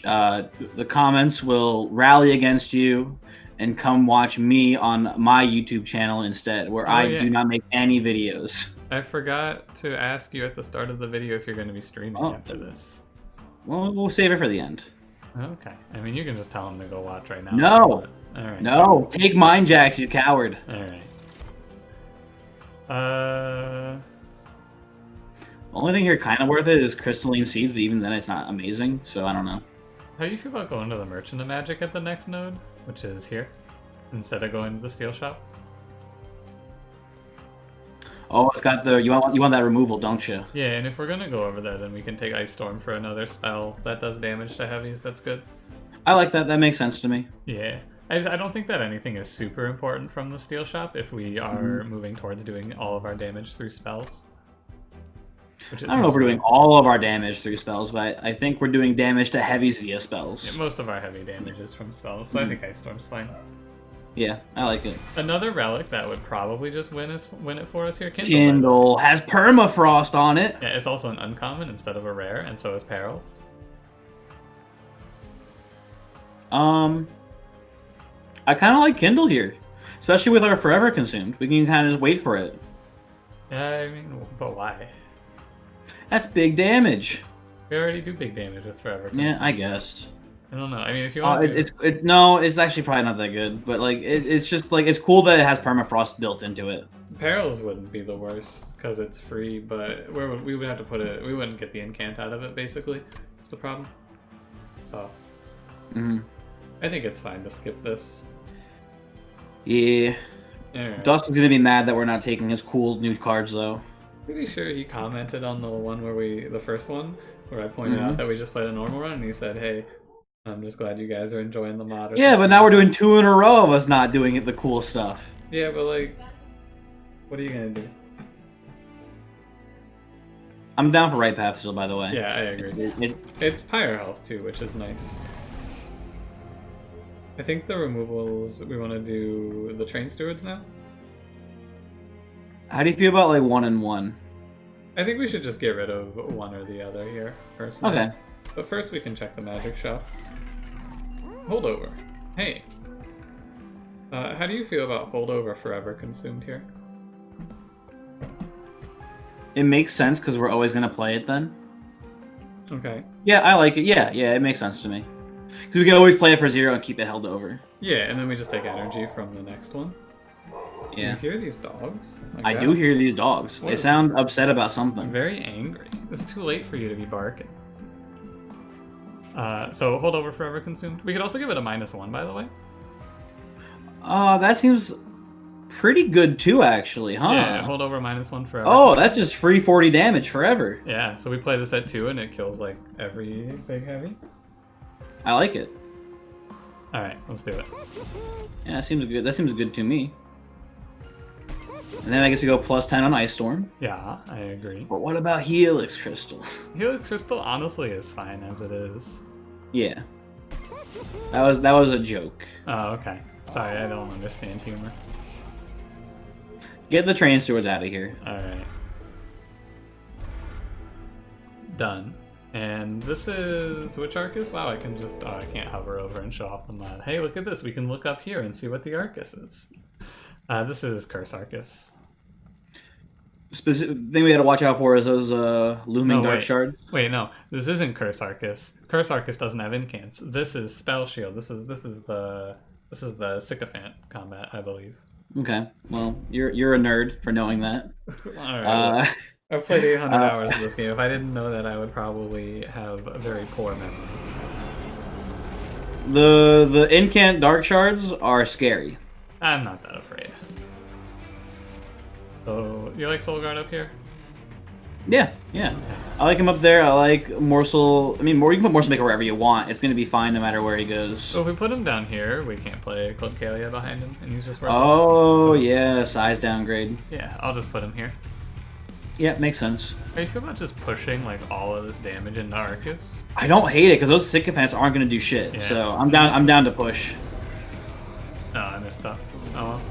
the comments will rally against you and come watch me on my YouTube channel instead, where I do not make any videos. I forgot to ask you at the start of the video if you're going to be streaming after this. Well, we'll save it for the end. Okay. I mean, you can just tell him to go watch right now. No. All right. No. Take Mind Jacks, you coward. All right. The only thing here kind of worth it is Crystalline Seeds, but even then it's not amazing, so I don't know. How do you feel about going to the Merchant of Magic at the next node, which is here, instead of going to the Steel Shop? Oh, it's got the... You want that removal, don't you? Yeah, and if we're going to go over there, then we can take Ice Storm for another spell that does damage to heavies. That's good. I like that. That makes sense to me. Yeah. I don't think that anything is super important from the Steel Shop if we are moving towards doing all of our damage through spells. I don't know if we're doing all of our damage through spells, but I think we're doing damage to heavies via spells. Yeah, most of our heavy damage is from spells, so I think Ice Storm's fine. Yeah, I like it. Another relic that would probably just win it for us here. Kindle has permafrost on it. Yeah, it's also an uncommon instead of a rare, and so is Perils. I kind of like Kindle here, especially with our Forever Consumed. We can kind of just wait for it. Yeah, I mean, but why? That's big damage. We already do big damage with Forever Consumed. Yeah, I guess. I don't know. I mean, if you want no, it's actually probably not that good. But like, it's just like it's cool that it has permafrost built into it. Perils wouldn't be the worst because it's free, but we would have to put it. We wouldn't get the incant out of it. Basically, that's the problem. So, I think it's fine to skip this. Yeah. Right. Dustin's gonna be mad that we're not taking his cool new cards though. Pretty sure he commented on the one the first one, where I pointed out that we just played a normal run, and he said, "Hey, I'm just glad you guys are enjoying the mod." Yeah, but now we're doing 2 in a row of us not doing the cool stuff. Yeah, but like, what are you gonna do? I'm down for Right Path still, by the way. Yeah, I agree. It's Pyre Health too, which is nice. I think the removals, we want to do the Train Stewards now. How do you feel about like 1 and 1? I think we should just get rid of one or the other here, personally. Okay. But first we can check the magic shop. Holdover. Hey. How do you feel about holdover forever consumed here? It makes sense because we're always gonna play it then. Okay. Yeah, I like it. Yeah, it makes sense to me. Because we can always play it for 0 and keep it held over. Yeah, and then we just take energy from the next one. Yeah. You hear these dogs? I do hear these dogs. They sound upset about something. Very angry. It's too late for you to be barking. So hold over forever consumed. We could also give it a -1, by the way. That seems pretty good too, actually, huh? Yeah, hold over -1 forever. Oh, that's just free 40 damage forever. Yeah, so we play this at 2 and it kills like every big heavy. I like it. Alright, let's do it. Yeah, that seems good. That seems good to me. And then I guess we go +10 on Ice Storm. Yeah, I agree. But what about Helix Crystal? Helix Crystal honestly is fine as it is. Yeah. That was a joke. Oh, okay. Sorry, I don't understand humor. Get the train stewards out of here. Alright. Done. And this is... which Arcus? Wow, I can just... oh, I can't hover over and show off the mod. Hey, look at this. We can look up here and see what the Arcus is. This is Curse Arcus. Specific thing we got to watch out for is those looming dark shards. Wait, no. This isn't Curse Arcus. Curse Arcus doesn't have incants. This is Spell Shield. This is the Sycophant combat, I believe. Okay. Well, you're a nerd for knowing that. Alright. I've played 800 hours of this game. If I didn't know that, I would probably have a very poor memory. The incant dark shards are scary. I'm not that afraid. So, you like Soul Guard up here? Yeah. I like him up there. I like Morsel. I mean, you can put Morselmaker wherever you want. It's going to be fine no matter where he goes. So if we put him down here, we can't play Club Kalia behind him, and he's just worthless. Oh, yeah, size downgrade. Yeah, I'll just put him here. Yeah, makes sense. How do you feel about just pushing like all of this damage into Arcus? I don't hate it because those sycophants aren't going to do shit. Yeah, so I'm down to push. No, I missed up. Oh well.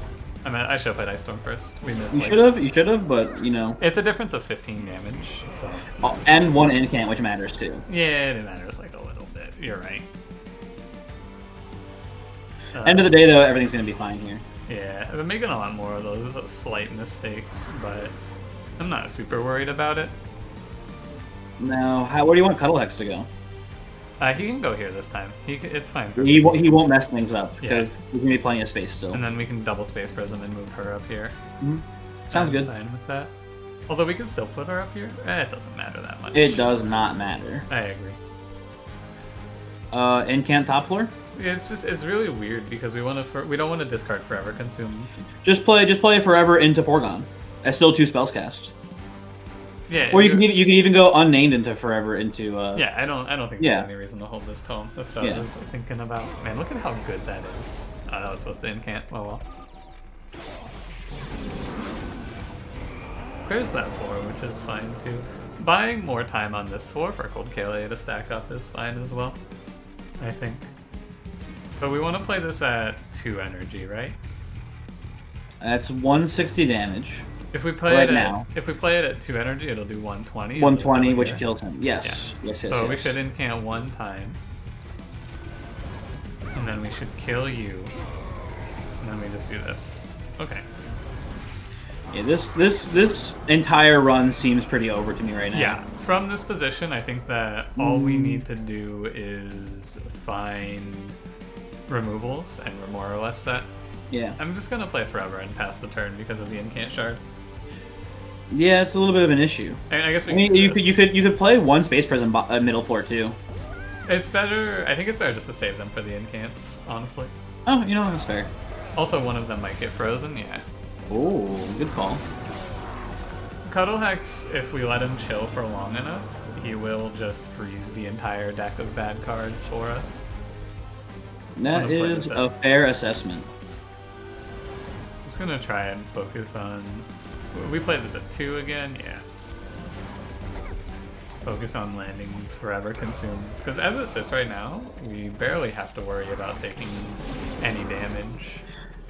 I should have played Ice Storm first. We missed. You should have, but you know. It's a difference of 15 damage, so. Oh, and 1 incant, which matters too. Yeah, it matters like a little bit. You're right. End of the day, though, everything's gonna be fine here. Yeah, I've been making a lot more of those slight mistakes, but I'm not super worried about it. Now, where do you want Cuddle Hex to go? He can go here this time. It's fine. He won't mess things up because there's gonna be plenty of space still. And then we can double Space Prism and move her up here. Mm-hmm. Sounds good. Fine with that. Although we can still put her up here. It doesn't matter that much. It does not matter. I agree. Incant top floor. It's really weird because we don't want to discard Forever Consume. Just play Forever into Foregone. That's still 2 spells cast. Yeah. Or you can even go unnamed into Forever into. Yeah, I don't think there's any reason to hold this tome. That's what I was thinking about. Man, look at how good that is. Oh, that was supposed to incant. Oh well. Clears that floor, which is fine too. Buying more time on this floor for Cold Kalia to stack up is fine as well, I think. But we want to play this at 2 energy, right? That's 160 damage. If we play it at 2 energy, it'll do 120. 120, which kills him. Yes. Yeah. Yes. So we should incant 1 time. And then we should kill you. And then we just do this. Okay. Yeah, this entire run seems pretty over to me right now. Yeah. From this position, I think that all we need to do is find removals and we're more or less set. Yeah. I'm just gonna play forever and pass the turn because of the incant shard. Yeah, it's a little bit of an issue. I guess you could play 1 Space Prism middle floor too. It's better. I think it's better just to save them for the incants, honestly. Oh, that's fair. Also, one of them might get frozen. Yeah. Oh, good call. Cuddle Hex, if we let him chill for long enough, he will just freeze the entire deck of bad cards for us. That is a fair assessment. I'm just gonna try and focus on. We played this at 2 again, yeah. Focus on landings forever consumes. Because as it sits right now, we barely have to worry about taking any damage.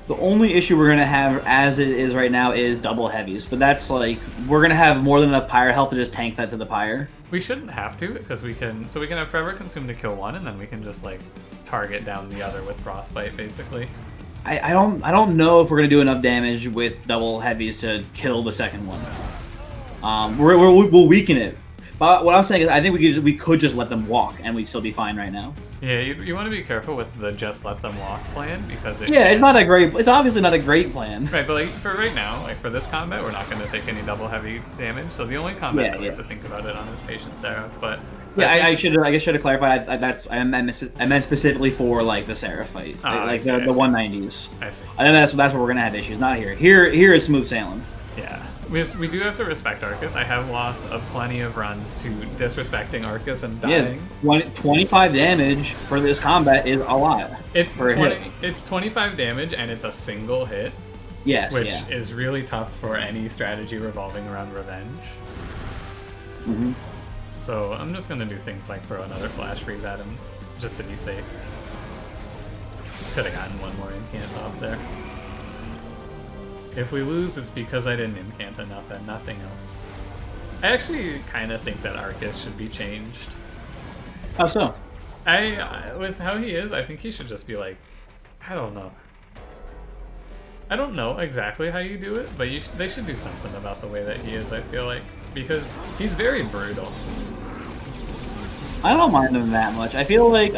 The only issue we're gonna have as it is right now is double heavies, but that's like we're gonna have more than enough pyre health to just tank that to the pyre. We shouldn't have to, because we can have Forever Consume to kill one, and then we can just like target down the other with Frostbite, basically. I don't know if we're gonna do enough damage with double heavies to kill the second one. We'll weaken it. But what I'm saying is, I think we could just let them walk, and we'd still be fine right now. Yeah, you want to be careful with the just let them walk plan, because it's not a great. It's obviously not a great plan. Right, but like for right now, like for this combat, we're not going to take any double heavy damage. So the only combat that we have to think about it on is Patient Seraph. But yeah, I should have clarified. I meant specifically for like the Seraph fight, like the 190s. I see. I think that's where we're gonna have issues. Not here. Here is smooth sailing. Yeah. We do have to respect Arcus. I have lost plenty of runs to disrespecting Arcus and dying. Yeah, 25 damage for this combat is a lot. It's 25 damage and it's a single hit. Yes, which is really tough for any strategy revolving around revenge. Mm-hmm. So I'm just gonna do things like throw another flash freeze at him, just to be safe. Could have gotten one more incant off there. If we lose, it's because I didn't incant enough and nothing else. I actually kind of think that Arcus should be changed. How so? With how he is, I think he should just be like, I don't know. I don't know exactly how you do it, but they should do something about the way that he is, I feel like. Because he's very brutal. I don't mind him that much. I feel like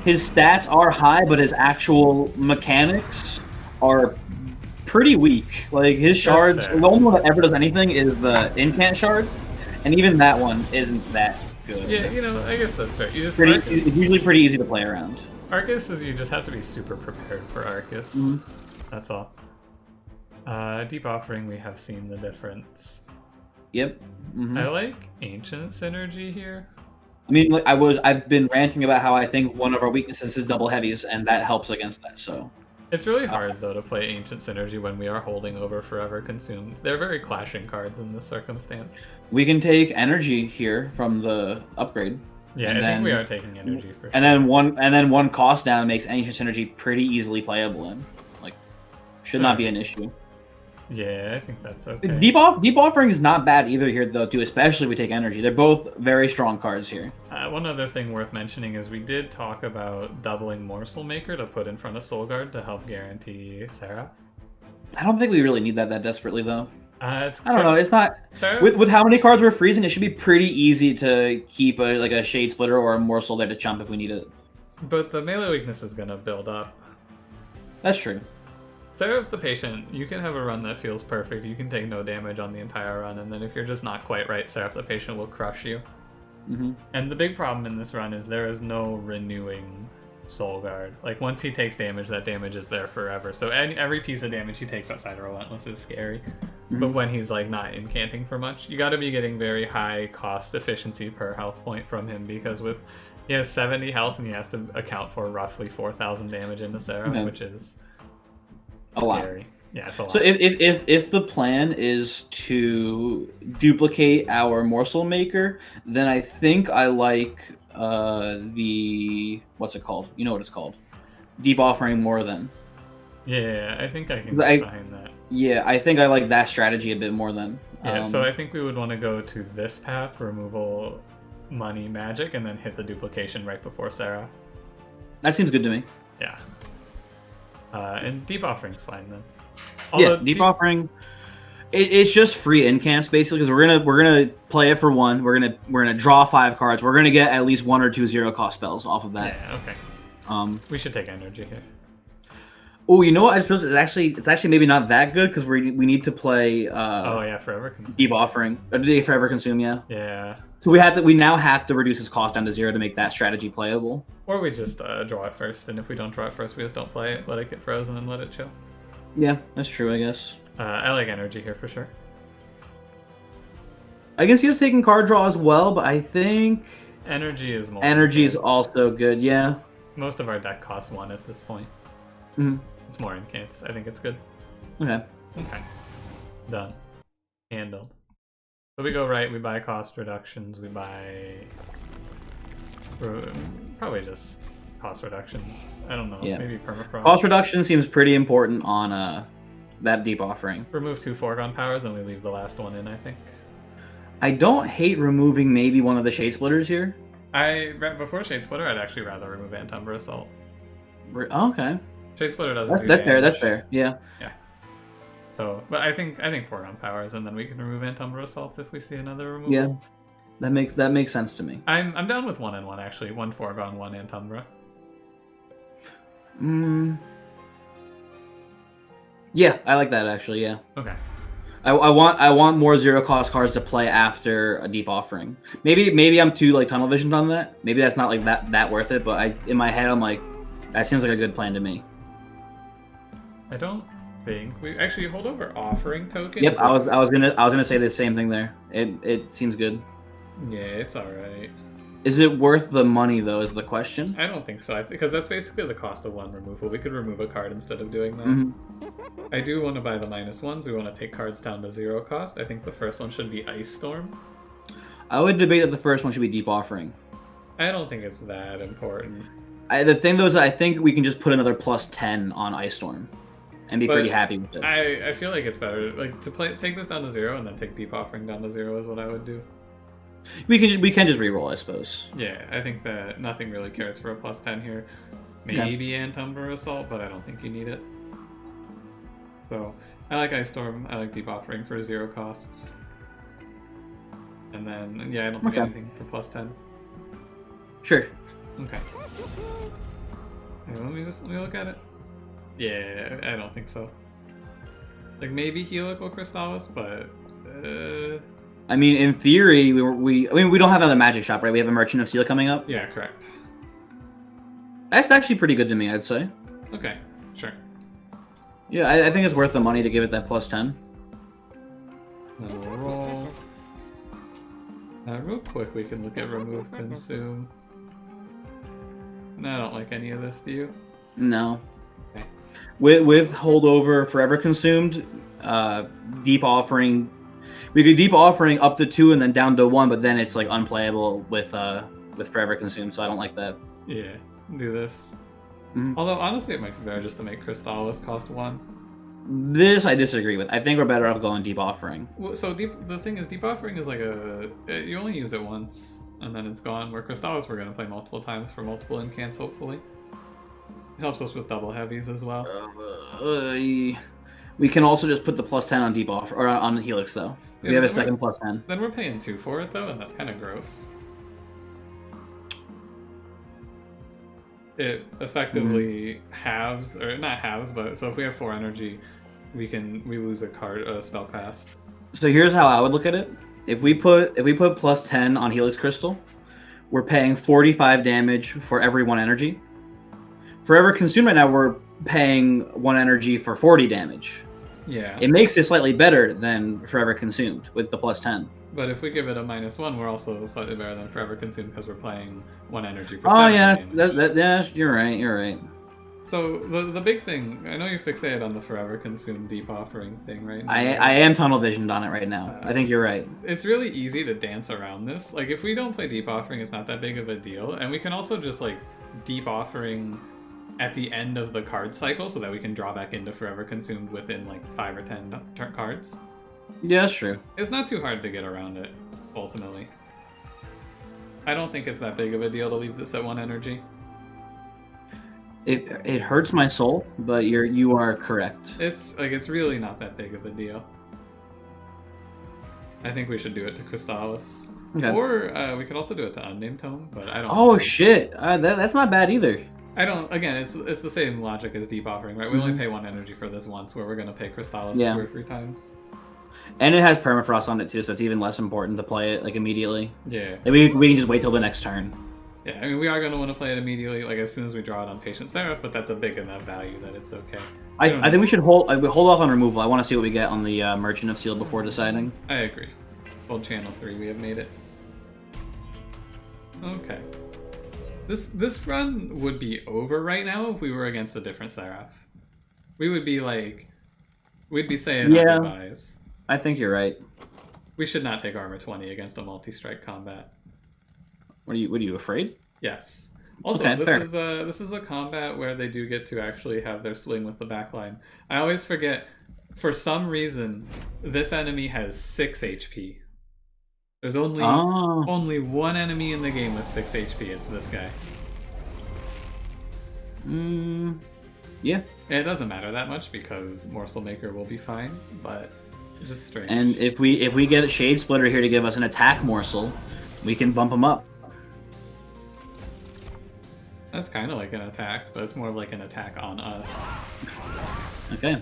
his stats are high, but his actual mechanics are pretty weak. Like his shards, the only one that ever does anything is the incant shard, and even that one isn't that good. Yeah, I guess that's fair. It's usually pretty easy to play around. Arcus is, you just have to be super prepared for Arcus. Mm-hmm. That's all. Deep Offering, we have seen the difference. Yep. Mm-hmm. I like Ancient Synergy here. I mean, like I've been ranting about how I think one of our weaknesses is double heavies, and that helps against that. So. It's really hard, though, to play Ancient Synergy when we are holding over Forever Consumed. They're very clashing cards in this circumstance. We can take energy here from the upgrade. Yeah, I think we are taking energy for sure. And then one cost down makes Ancient Synergy pretty easily playable in. Like, should not be an issue. Yeah, I think that's okay. Deep Offering is not bad either here, though, too, especially if we take energy. They're both very strong cards here. One other thing worth mentioning is we did talk about doubling Morselmaker to put in front of Soulguard to help guarantee Seraph. I don't think we really need that desperately, though. I don't know. It's not with how many cards we're freezing. It should be pretty easy to keep a Shade Splitter or a Morsel there to chump if we need it. But the melee weakness is gonna build up. That's true. Seraph the Patient, you can have a run that feels perfect. You can take no damage on the entire run, and then if you're just not quite right, Seraph the Patient will crush you. Mm-hmm. And the big problem in this run is there is no renewing Soulguard. Like, once he takes damage, that damage is there forever. So every piece of damage he takes outside of Relentless is scary. Mm-hmm. But when he's, like, not incanting for much, you gotta be getting very high cost efficiency per health point from him, because he has 70 health and he has to account for roughly 4,000 damage into Seraph, which is a scary. Lot. Yeah, it's a lot. So if the plan is to duplicate our Morselmaker, then I think I like the what's it called? You know what it's called? Deep Offering more than. Yeah, I think I can get behind that. Yeah, I think I like that strategy a bit more than. Yeah, so I think we would want to go to this path, removal, money, magic, and then hit the duplication right before Seraph. That seems good to me. Yeah. And Deep Offering's fine then. Although Deep Offering, it's just free incants basically, because we're gonna play it for one. We're gonna draw 5 cards. We're gonna get at least 1 or 2 0-cost spells off of that. Yeah, okay. We should take energy here. Oh, you know what? I just realized it's actually maybe not that good, because we need to play. Forever Consume. Deep Offering. Forever Consume, yeah. Yeah. So we now have to reduce its cost down to 0 to make that strategy playable. Or we just draw it first, and if we don't draw it first, we just don't play it. Let it get frozen and let it chill. Yeah, that's true, I guess. I like energy here for sure. I can see us taking card draw as well, but I think energy is more. Energy is also good, yeah. Most of our deck costs 1 at this point. Mm-hmm. It's more incants. I think it's good. Okay. Okay. Done. Handled. So we go right, we buy cost reductions, we buy... Probably just cost reductions. I don't know. Yeah. Maybe permafrost. Cost reduction seems pretty important on that deep offering. Remove 2 foregone powers, and we leave the last one in, I think. I don't hate removing maybe one of the Shade Splitters here. Before Shade Splitter, I'd actually rather remove Antumbra Assault. Okay. Shade Splitter doesn't do that's fair. damage. That's fair. Yeah. Yeah. So, but I think foregone powers, and then we can remove Antumbra Assaults if we see another removal. Yeah. That makes sense to me. I'm down with 1 and 1 actually. 1 foregone, 1 Antumbra. Yeah, I like that actually. Yeah. Okay. I want more 0-cost cards to play after a deep offering. Maybe I'm too like tunnel visioned on that. Maybe that's not like that worth it. But in my head I'm like, that seems like a good plan to me. I don't think we actually hold over offering tokens. Yep, I was gonna say the same thing there. It seems good. Yeah, it's all right. Is it worth the money though? Is the question. I don't think so. Because that's basically the cost of 1 removal. We could remove a card instead of doing that. Mm-hmm. I do want to buy the -1s. We want to take cards down to 0 cost. I think the first one should be Ice Storm. I would debate that the first one should be Deep Offering. I don't think it's that important. The thing though is that I think we can just put another +10 on Ice Storm, and be pretty happy with it. I feel like it's better like to take this down to 0 and then take Deep Offering down to 0 is what I would do. We can just reroll, I suppose. Yeah, I think that nothing really cares for a +10 here. Maybe Antumbra Assault, but I don't think you need it. So I like Ice Storm. I like Deep Offering for 0 costs. And then I don't think anything for +10. Sure. Okay. Let me look at it. Yeah, I don't think so. Like maybe Helical Crystallis, but. I mean, in theory, we don't have another magic shop, right? We have a Merchant of Steel coming up. Yeah, correct. That's actually pretty good to me, I'd say. Okay, sure. Yeah, I think it's worth the money to give it that +10. Then we'll roll. Real quick, we can look at Remove Consume. No, I don't like any of this, do you? No. Okay. With Holdover Forever Consumed, Deep Offering. We could Deep Offering up to 2 and then down to 1, but then it's like unplayable with Forever Consumed, so I don't like that. Yeah, do this. Mm-hmm. Although honestly, it might be better just to make Crystallis cost 1. This I disagree with. I think we're better off going Deep Offering. Well, so the thing is, Deep Offering is like you only use it once and then it's gone. Where Crystallis we're gonna play multiple times for multiple incants, hopefully. It helps us with double heavies as well. We can also just put the +10 on Deep Offer or on Helix though. We have a second +10. Then we're paying 2 for it though, and that's kind of gross. It effectively halves, or not halves, but so if we have 4 energy, we lose a spell cast. So here's how I would look at it. If we put +10 on Helix Crystal, we're paying 45 damage for every 1 energy. Forever Consumed right now, we're paying 1 energy for 40 damage. Yeah. It makes it slightly better than Forever Consumed with the +10. But if we give it a -1, we're also slightly better than Forever Consumed because we're playing 1 energy for 7 damage. Yeah, you're right. So the big thing, I know you're fixated on the Forever Consumed Deep Offering thing right now. I am tunnel visioned on it right now. I think you're right. It's really easy to dance around this. Like if we don't play Deep Offering, it's not that big of a deal, and we can also just like Deep Offering at the end of the card cycle so that we can draw back into Forever Consumed within like 5 or 10 cards. Yeah, that's true. It's not too hard to get around it, ultimately. I don't think it's that big of a deal to leave this at 1 energy. It hurts my soul, but you are correct. It's really not that big of a deal. I think we should do it to Crystallis. Okay. Or we could also do it to Unnamed Tome, but I don't Oh shit. That's not bad either. I don't. Again, it's the same logic as Deep Offering, right? We only pay 1 energy for this once, where we're gonna pay Crystallis 2 or 3 times. And it has permafrost on it too, so it's even less important to play it like immediately. Yeah. Like, we can just wait till the next turn. Yeah, I mean, we are gonna want to play it immediately, like as soon as we draw it on Patient Seraph, but that's a big enough value that it's okay. I think we should hold off on removal. I want to see what we get on the Merchant of Steel before deciding. I agree. Old Channel 3, we have made it. Okay. This run would be over right now if we were against a different Seraph. We would be like, we'd be saying our goodbyes. I think you're right. We should not take armor 20 against a multi-strike combat. What are you afraid? Yes. Also, Okay, fair. this is a combat where they do get to actually have their swing with the backline. I always forget, for some reason, this enemy has 6 HP. There's Oh. only one enemy in the game with 6 HP. It's this guy. Yeah. And it doesn't matter that much because Morselmaker will be fine, but just strange. And if we get a Shade Splitter here to give us an attack morsel, we can bump him up. That's kind of like an attack, but it's more like an attack on us. Okay.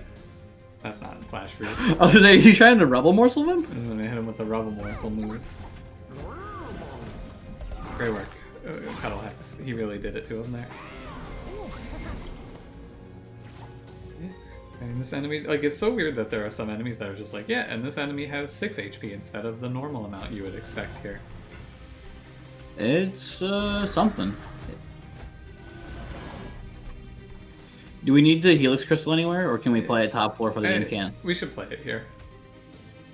That's not Flash Freeze. Oh, so are you trying to Rebel Morsel him? I'm gonna hit him with the Rubble Morsel move. Great work, Cuddle Hex. He really did it to him there. And this enemy, like, it's so weird that there are some enemies that are just like, yeah, and this enemy has 6 HP instead of the normal amount you would expect here. It's something. Do we need the Helix Crystal anywhere, or can we play it top floor for the incant? We should play it here.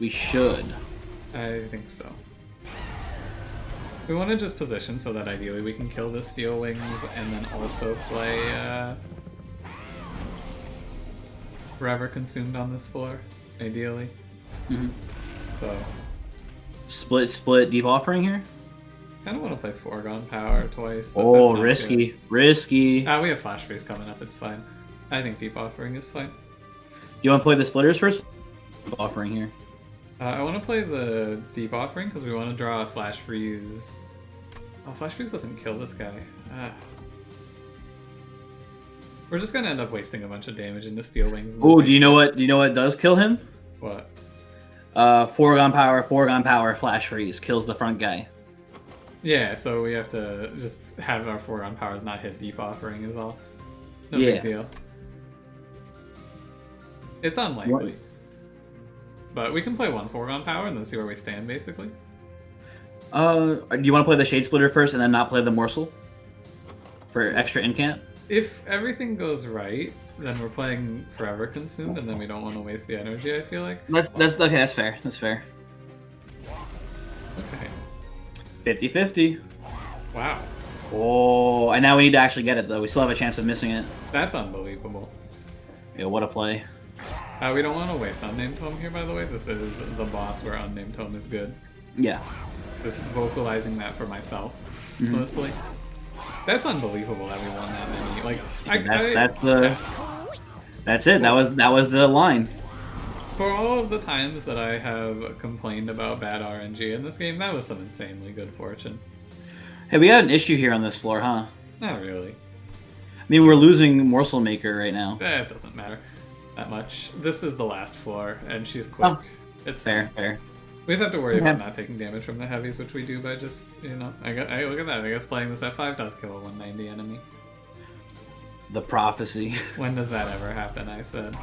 We should. I think so. We want to just position so that ideally we can kill the Steel Wings and then also play Forever Consumed on this floor, ideally. So split Deep Offering here. Kind of want to play Foregone Power twice. But Oh, that's not risky, good. risky. We have Flash Freeze coming up. It's fine. I think Deep Offering is fine. You want to play the Splitters first? Deep Offering here. I want to play the Deep Offering because we want to draw a Flash Freeze. Oh, Flash Freeze doesn't kill this guy. We're just gonna end up wasting a bunch of damage into Steel Wings. Oh, do you know what? Do you know what does kill him? What? Foregone Power, Flash Freeze kills the front guy. Yeah, so we have to just have our Foregone Powers not hit Deep Offering is all. No big deal. It's unlikely. What? But we can play one Foregone Power and then see where we stand, basically. Do you want to play the Shade Splitter first and then not play the Morsel? For extra incant? If everything goes right, then we're playing Forever Consumed, and then we don't want to waste the energy, I feel like. That's okay, that's fair. That's fair. Okay. 50-50. Wow. Oh, and now we need to actually get it, though. We still have a chance of missing it. That's unbelievable. Yeah, what a play. We don't want to waste Unnamed Tome here, by the way. This is the boss where Unnamed Tome is good. Yeah. Just vocalizing that for myself, mostly. That's unbelievable that we won that many. Like, that's it. That was the line. For all of the times that I have complained about bad RNG in this game, that was some insanely good fortune. Hey, we had an issue here on this floor, huh? Not really. I mean, we're losing Morselmaker right now. It doesn't matter that much. This is the last floor, and she's quick. Oh, it's fair, fine. fair. We just have to worry about not taking damage from the heavies, which we do by just, you know, I look at that. I guess playing this at 5 does kill a 190 enemy. The prophecy. When does that ever happen, I said.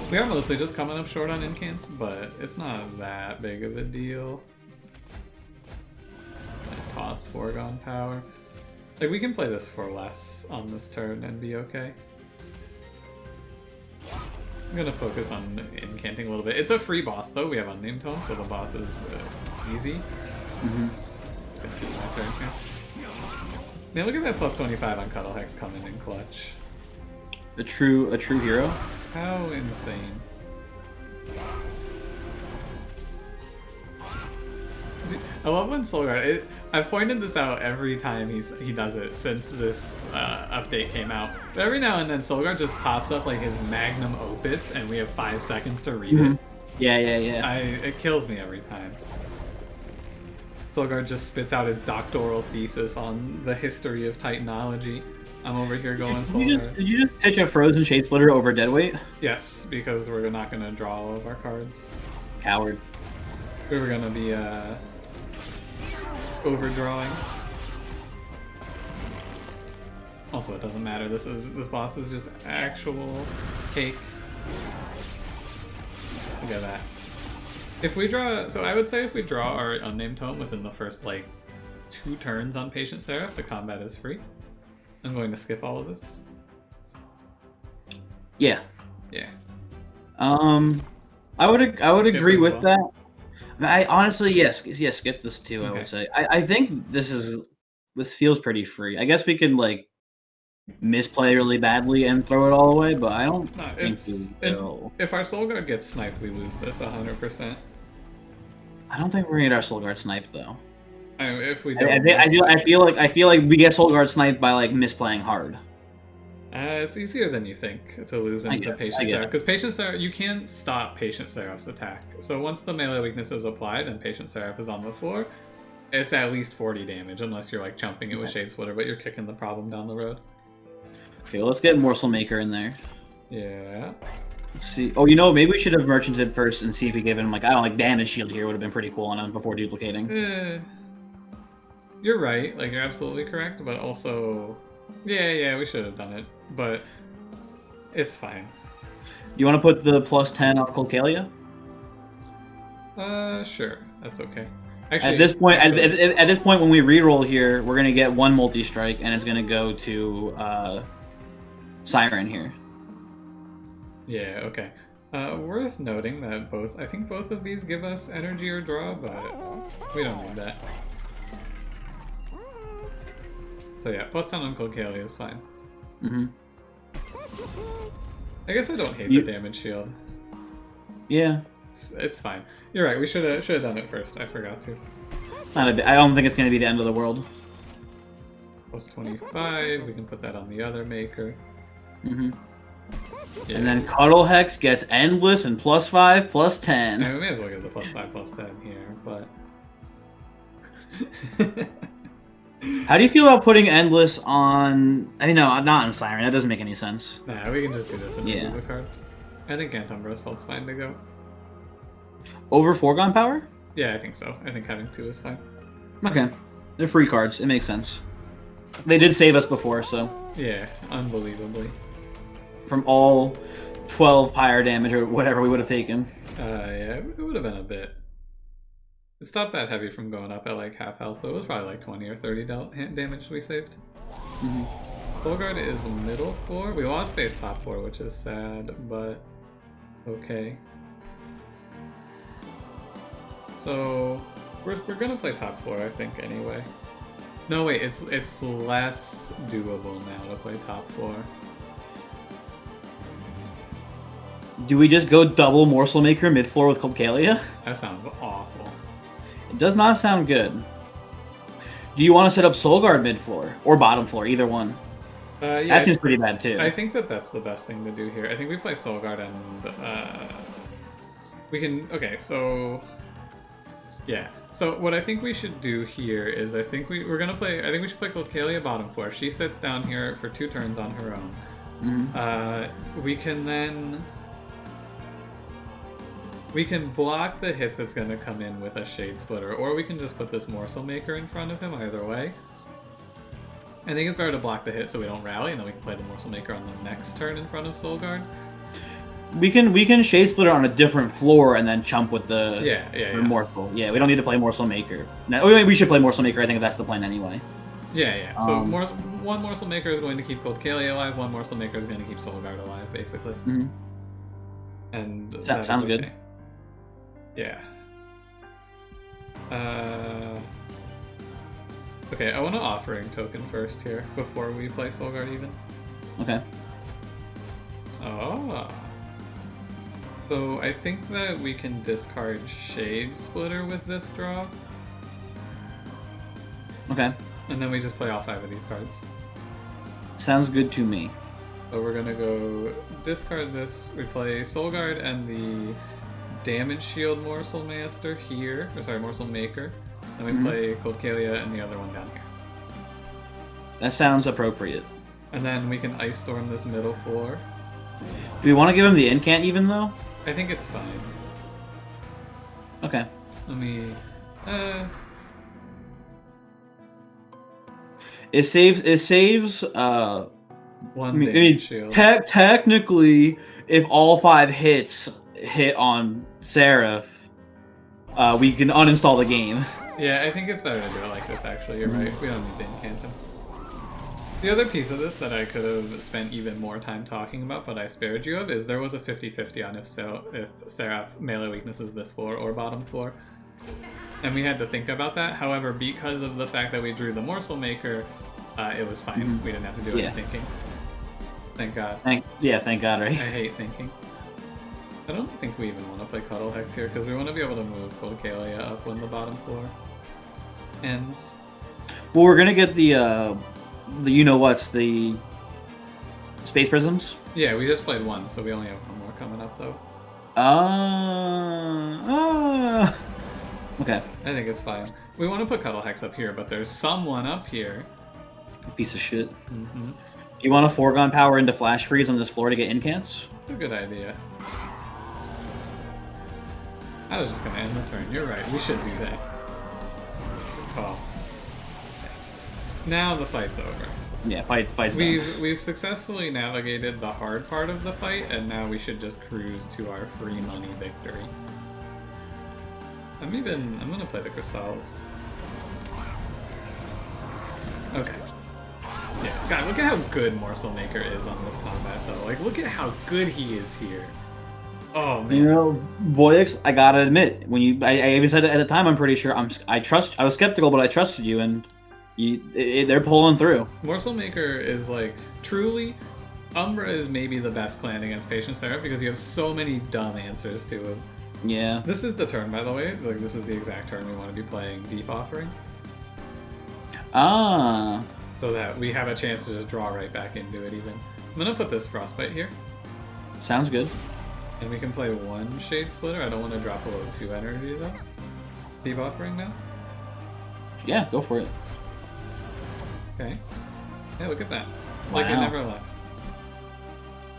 We are mostly just coming up short on incants, but it's not that big of a deal. I toss Foregone Power. Like, we can play this for less on this turn and be okay. I'm gonna focus on incanting a little bit. It's a free boss, though. We have Unnamed Tome, so the boss is easy. Just gonna do my turn here. Man, look at that plus 25 on Cuddle Hex coming in clutch. A true hero. How insane. Dude, I love when Solgar. I've pointed this out every time he does it since this update came out. But every now and then Solgar just pops up like his magnum opus, and we have 5 seconds to read it. Yeah. It kills me every time. Solgar just spits out his doctoral thesis on the history of Titanology. I'm over here going Solgar. Did you just pitch a Frozen Shade Splitter over Deadweight? Yes, because we're not gonna draw all of our cards. Coward. We were gonna be overdrawing. Also, it doesn't matter. This boss is just actual cake. Look at that. If we draw, so I would say if we draw our Unnamed Tome within the first like 2 turns on Patient Seraph, the combat is free. I'm going to skip all of this. Yeah. Yeah. I would Skip agree as with well. that. I honestly, yes, skip this too. I Okay. would say. I think this feels pretty free. I guess we can like misplay really badly and throw it all away, but I don't No, think we will. if our Soul Guard gets sniped, we lose this 100%. I don't think we're gonna get our Soul Guard sniped though. I mean, if we I, don't, I feel like we get Soul Guard sniped by like misplaying hard. it's easier than you think to lose into Patient Seraph, because Patient Seraph, you can't stop Patient Seraph's attack. So once the melee weakness is applied and Patient Seraph is on the floor, it's at least 40 damage, unless you're like chumping it with Shade Splitter, but you're kicking the problem down the road. Okay, well, let's get Morselmaker in there. Yeah. Let's see. Oh, you know, maybe we should have merchanted first and see if we give him like I don't know, like damage shield here would have been pretty cool on him before duplicating. You're right. Like you're absolutely correct, but also, yeah, we should have done it, but it's fine. You want to put the +10 on Colcalia? Sure, that's okay. Actually, at this point, when we reroll here, we're gonna get one multi-strike, and it's gonna go to Siren here. Yeah, okay. Worth noting that I think both of these give us energy or draw, but we don't need that. So yeah, +10 on Colcalia is fine. I guess I don't hate the damage shield. Yeah. It's fine. You're right, we should have done it first. I forgot to. I don't think it's going to be the end of the world. +25, we can put that on the other maker. Yeah. And then Cuddle Hex gets Endless and +5, +10. Yeah, we may as well get the +5, +10 here, but... How do you feel about putting Endless on... I mean, no, not on Siren. That doesn't make any sense. Nah, we can just do this in the card. I think Umbra Assault's fine to go. Over Foregone Power? Yeah, I think so. I think having 2 is fine. Okay. They're free cards. It makes sense. They did save us before, so... Yeah, unbelievably. From all 12 higher damage or whatever we would have taken. Yeah, it would have been a bit. It stopped that heavy from going up at like half health, so it was probably like 20 or 30 damage we saved. Soul Guard is middle 4. We lost space top 4, which is sad, but okay. So we're gonna play top 4, I think, anyway. No, wait, it's less doable now to play top 4. Do we just go double Morselmaker mid-floor with Colcalia? That sounds awful. It does not sound good. Do you want to set up Soul Guard mid-floor? Or bottom floor, either one? Yeah, that seems pretty bad, too. I think that's the best thing to do here. I think we play Soul Guard and... we can... Okay, so... Yeah. So what I think we should do here is I think we should play Colcalia bottom floor. She sits down here for 2 turns on her own. We can then... We can block the hit that's going to come in with a Shade Splitter, or we can just put this Morselmaker in front of him, either way. I think it's better to block the hit so we don't rally, and then we can play the Morselmaker on the next turn in front of Soul Guard. We can Shade Splitter on a different floor and then chump with the Morsel. Yeah, we don't need to play Morselmaker. No, we should play Morselmaker, I think that's the plan anyway. Yeah. So one Morselmaker is going to keep Colcalia alive, one Morselmaker is going to keep Soul Guard alive, basically. And that sounds good. Yeah. Okay, I want an Offering Token first here, before we play Soul Guard even. Okay. Oh. So I think that we can discard Shade Splitter with this draw. Okay. And then we just play all 5 of these cards. Sounds good to me. So we're gonna go discard this. We play Soul Guard and the Damage Shield Morselmaster here. Or sorry, Morselmaker. Then we play Colcalia and the other one down here. That sounds appropriate. And then we can Ice Storm this middle floor. Do we want to give him the incant even though? I think it's fine. Okay. Let me... It saves one damage shield. Technically, if all 5 hit on Seraph, we can uninstall the game. Yeah, I think it's better to do it like this, actually. You're right. We don't need to incant him. The other piece of this that I could have spent even more time talking about, but I spared you of, is there was a 50-50 on if Seraph melee weakness is this floor or bottom floor. And we had to think about that. However, because of the fact that we drew the Morselmaker, it was fine. We didn't have to do any thinking. Thank God. Thank God, right? I hate thinking. I don't think we even want to play Cuddle Hex here, because we want to be able to move Colcalia up when the bottom floor ends. Well, we're gonna get the the Space Prisms. Yeah, we just played one, so we only have one more coming up, though. Okay. I think it's fine. We want to put Cuddle Hex up here, but there's someone up here. A piece of shit. You want to foregone power into Flash Freeze on this floor to get incants? It's a good idea. I was just going to end the turn. You're right. We should do that. Oh. Okay. Now the fight's over. Yeah, fight's We've successfully navigated the hard part of the fight, and now we should just cruise to our free money victory. I'm gonna play the crystals. Okay. Yeah, God, look at how good Morselmaker is on this combat, though. Like, look at how good he is here. Oh man. You know, Voyix, I gotta admit, when I even said it at the time, I'm pretty sure I was skeptical, but I trusted you, and they're pulling through. Morselmaker is like truly. Umbra is maybe the best clan against Patient Seraph because you have so many dumb answers to him. Yeah. This is the turn, by the way. Like, this is the exact turn we want to be playing Deep Offering. Ah. So that we have a chance to just draw right back into it even. I'm gonna put this Frostbite here. Sounds good. And we can play one Shade Splitter. I don't want to drop below 2 energy though. Deep Offering now? Yeah, go for it. Okay. Yeah, look at that. Like it never left.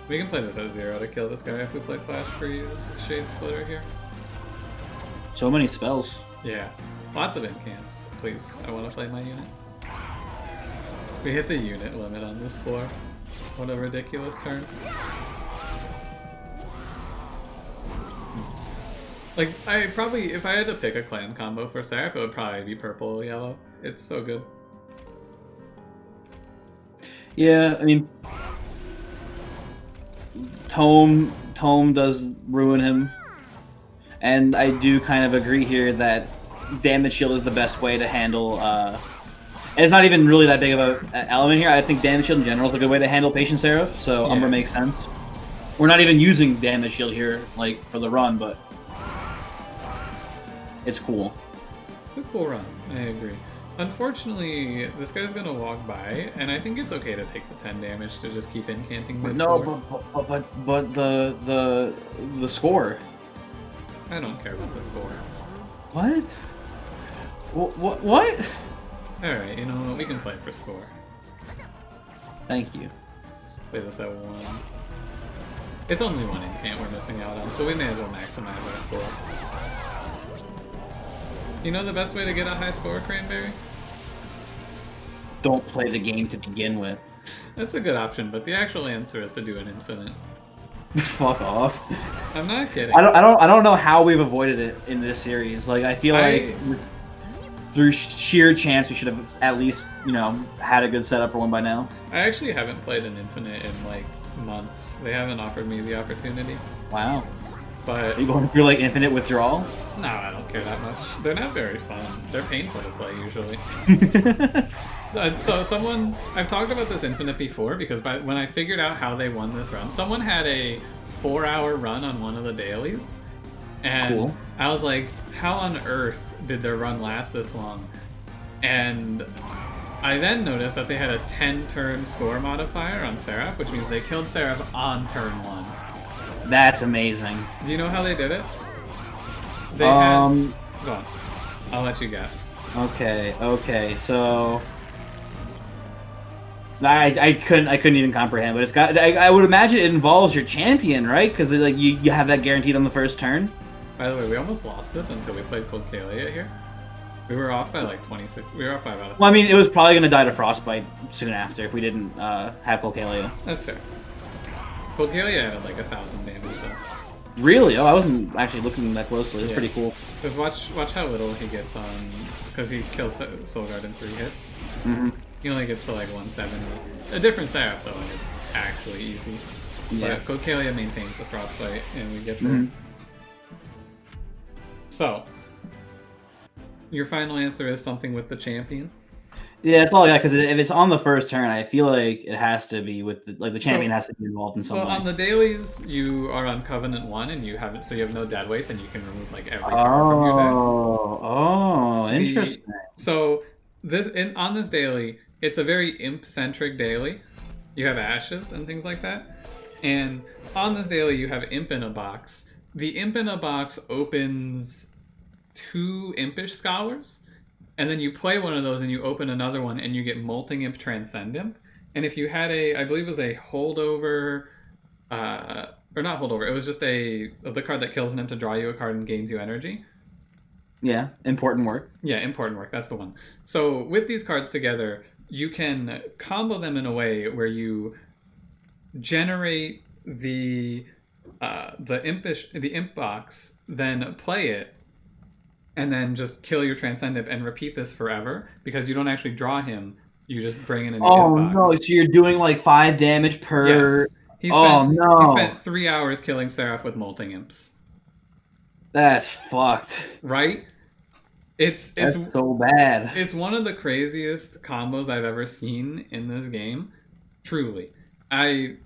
We can play this at 0 to kill this guy if we play Flash Freeze, Shade Splitter here. So many spells. Yeah. Lots of incants. Please, I want to play my unit. We hit the unit limit on this floor. What a ridiculous turn. Like, if I had to pick a clan combo for Seraph, it would probably be purple yellow. It's so good. Yeah, I mean, Tome does ruin him, and I do kind of agree here that damage shield is the best way to handle. And it's not even really that big of an element here. I think damage shield in general is a good way to handle Patient Seraph, so yeah. Umbra makes sense. We're not even using damage shield here, like for the run, but it's cool. It's a cool run. I agree. Unfortunately, this guy's gonna walk by, and I think it's okay to take the 10 damage to just keep incanting. No, but the score. I don't care about the score. What? What? All right, you know what? We can play for score. Thank you. Play this at 1. It's only 1 incant we're missing out on, so we may as well maximize our score. You know the best way to get a high score, Cranberry? Don't play the game to begin with. That's a good option, but the actual answer is to do an infinite. Fuck off. I'm not kidding. I don't know how we've avoided it in this series. Like, I feel like through sheer chance we should have at least, had a good setup for one by now. I actually haven't played an infinite in like months. They haven't offered me the opportunity. Wow. But are you going through like infinite withdrawal? No, I don't care that much. They're not very fun. They're painful to play usually. So I've talked about this infinite before because when I figured out how they won this run, someone had a 4-hour run on one of the dailies, and cool. I was like, how on earth did their run last this long? And I then noticed that they had a 10-turn score modifier on Seraph, which means they killed Seraph on turn 1. That's amazing. Do you know how they did it? They had... Go on. I'll let you guess. Okay, so... I couldn't even comprehend, but it's got... I would imagine it involves your champion, right? Because like you have that guaranteed on the first turn. By the way, we almost lost this until we played Colcalia here. We were off by like 26. We were off by about... Well, I mean, it was probably going to die to Frostbite soon after if we didn't have Colcalia. That's fair. Colcalia had like 1,000 damage though. Really? Oh, I wasn't actually looking that closely. It's pretty cool. Because watch how little he gets on... Because he kills Soulguard in 3 hits. Mm-hmm. He only gets to like 170. A different Seraph though, and it's actually easy. Yeah. But Colcalia maintains the Frostbite, and we get there. Mm-hmm. So, Your final answer is something with the champion. Yeah, that's all I got. Because if it's on the first turn, I feel like it has to be with the champion has to be involved in some Well, way. on the dailies, you are on Covenant 1, and you haven't, so you have no dead weights, and you can remove like every card from your deck. Oh, interesting. So on this daily, it's a very imp-centric daily. You have ashes and things like that. And on this daily, you have imp in a box. The imp in a box opens 2 impish scholars, and then you play one of those and you open another one and you get Molting Imp Transcend Imp. And if you had I believe it was a holdover, or not holdover, it was just the card that kills an imp to draw you a card and gains you energy. Yeah, important work. Yeah, important work, that's the one. So with these cards together, you can combo them in a way where you generate the imp box, then play it, and then just kill your Transcendent and repeat this forever because you don't actually draw him. You just bring in a new imp box. No! So you're doing like 5 damage per. Yes. He spent 3 hours killing Seraph with Molting Imps. That's fucked. Right? It's so bad. It's one of the craziest combos I've ever seen in this game. Truly. I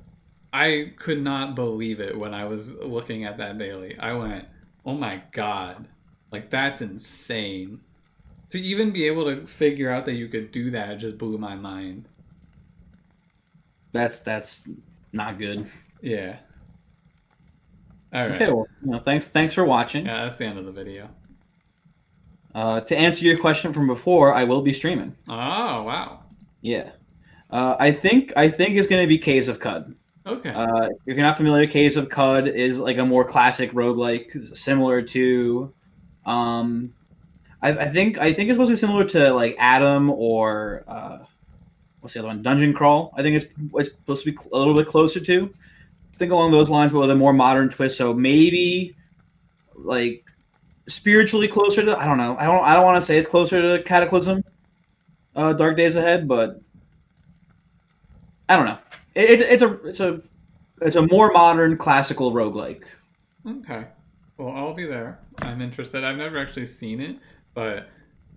could not believe it when I was looking at that daily. I went, oh my god. Like, that's insane. To even be able to figure out that you could do that just blew my mind. That's not good. Yeah. All right. Okay, well, thanks for watching. Yeah, that's the end of the video. To answer your question from before, I will be streaming. Oh, wow. Yeah. I think it's going to be Caves of Cud. Okay. If you're not familiar, Caves of Cud is like a more classic roguelike, similar to I think it's supposed to be similar to like Adam or what's the other one? Dungeon Crawl. I think it's supposed to be a little bit closer to. I think along those lines, but with a more modern twist. So maybe like spiritually closer to. I don't know. I don't want to say it's closer to Cataclysm, Dark Days Ahead, but I don't know. It's a more modern classical roguelike. Okay. Well, I'll be there. I'm interested. I've never actually seen it, but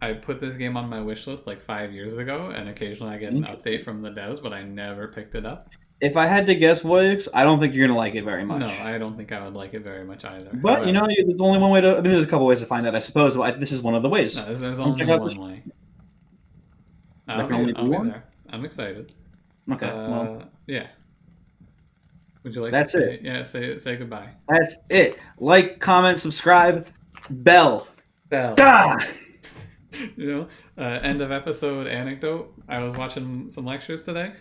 I put this game on my wish list like 5 years ago, and occasionally I get an update from the devs, but I never picked it up. If I had to guess, Voix, I don't think you're gonna like it very much. No, I don't think I would like it very much either. But there's only one way to. I mean, there's a couple ways to find out, I suppose. But this is one of the ways. No, there's only one way. I'll be there. I'm excited. Okay. Well, yeah. Would you like that's to say it? Yeah, say goodbye. That's it. Like, comment, subscribe, bell. Ah! End of episode anecdote. I was watching some lectures today.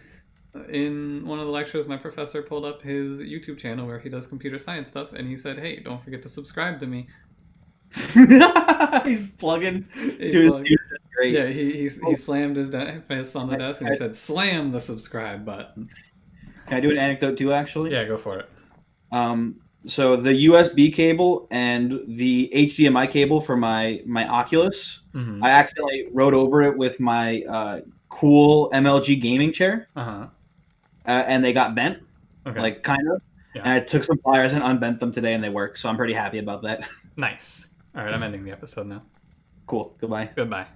In one of the lectures, my professor pulled up his YouTube channel where he does computer science stuff, and he said, "Hey, don't forget to subscribe to me." He's plugging. Dude, that's great. Yeah, he slammed his fist on the desk and he said, "Slam the subscribe button." Can I do an anecdote too? Actually, yeah, go for it. So the USB cable and the HDMI cable for my Oculus, I accidentally wrote over it with my cool MLG gaming chair, and they got bent, like kind of. Yeah. And I took some pliers and unbent them today, and they work. So I'm pretty happy about that. Nice. All right, I'm ending the episode now. Cool. Goodbye. Goodbye.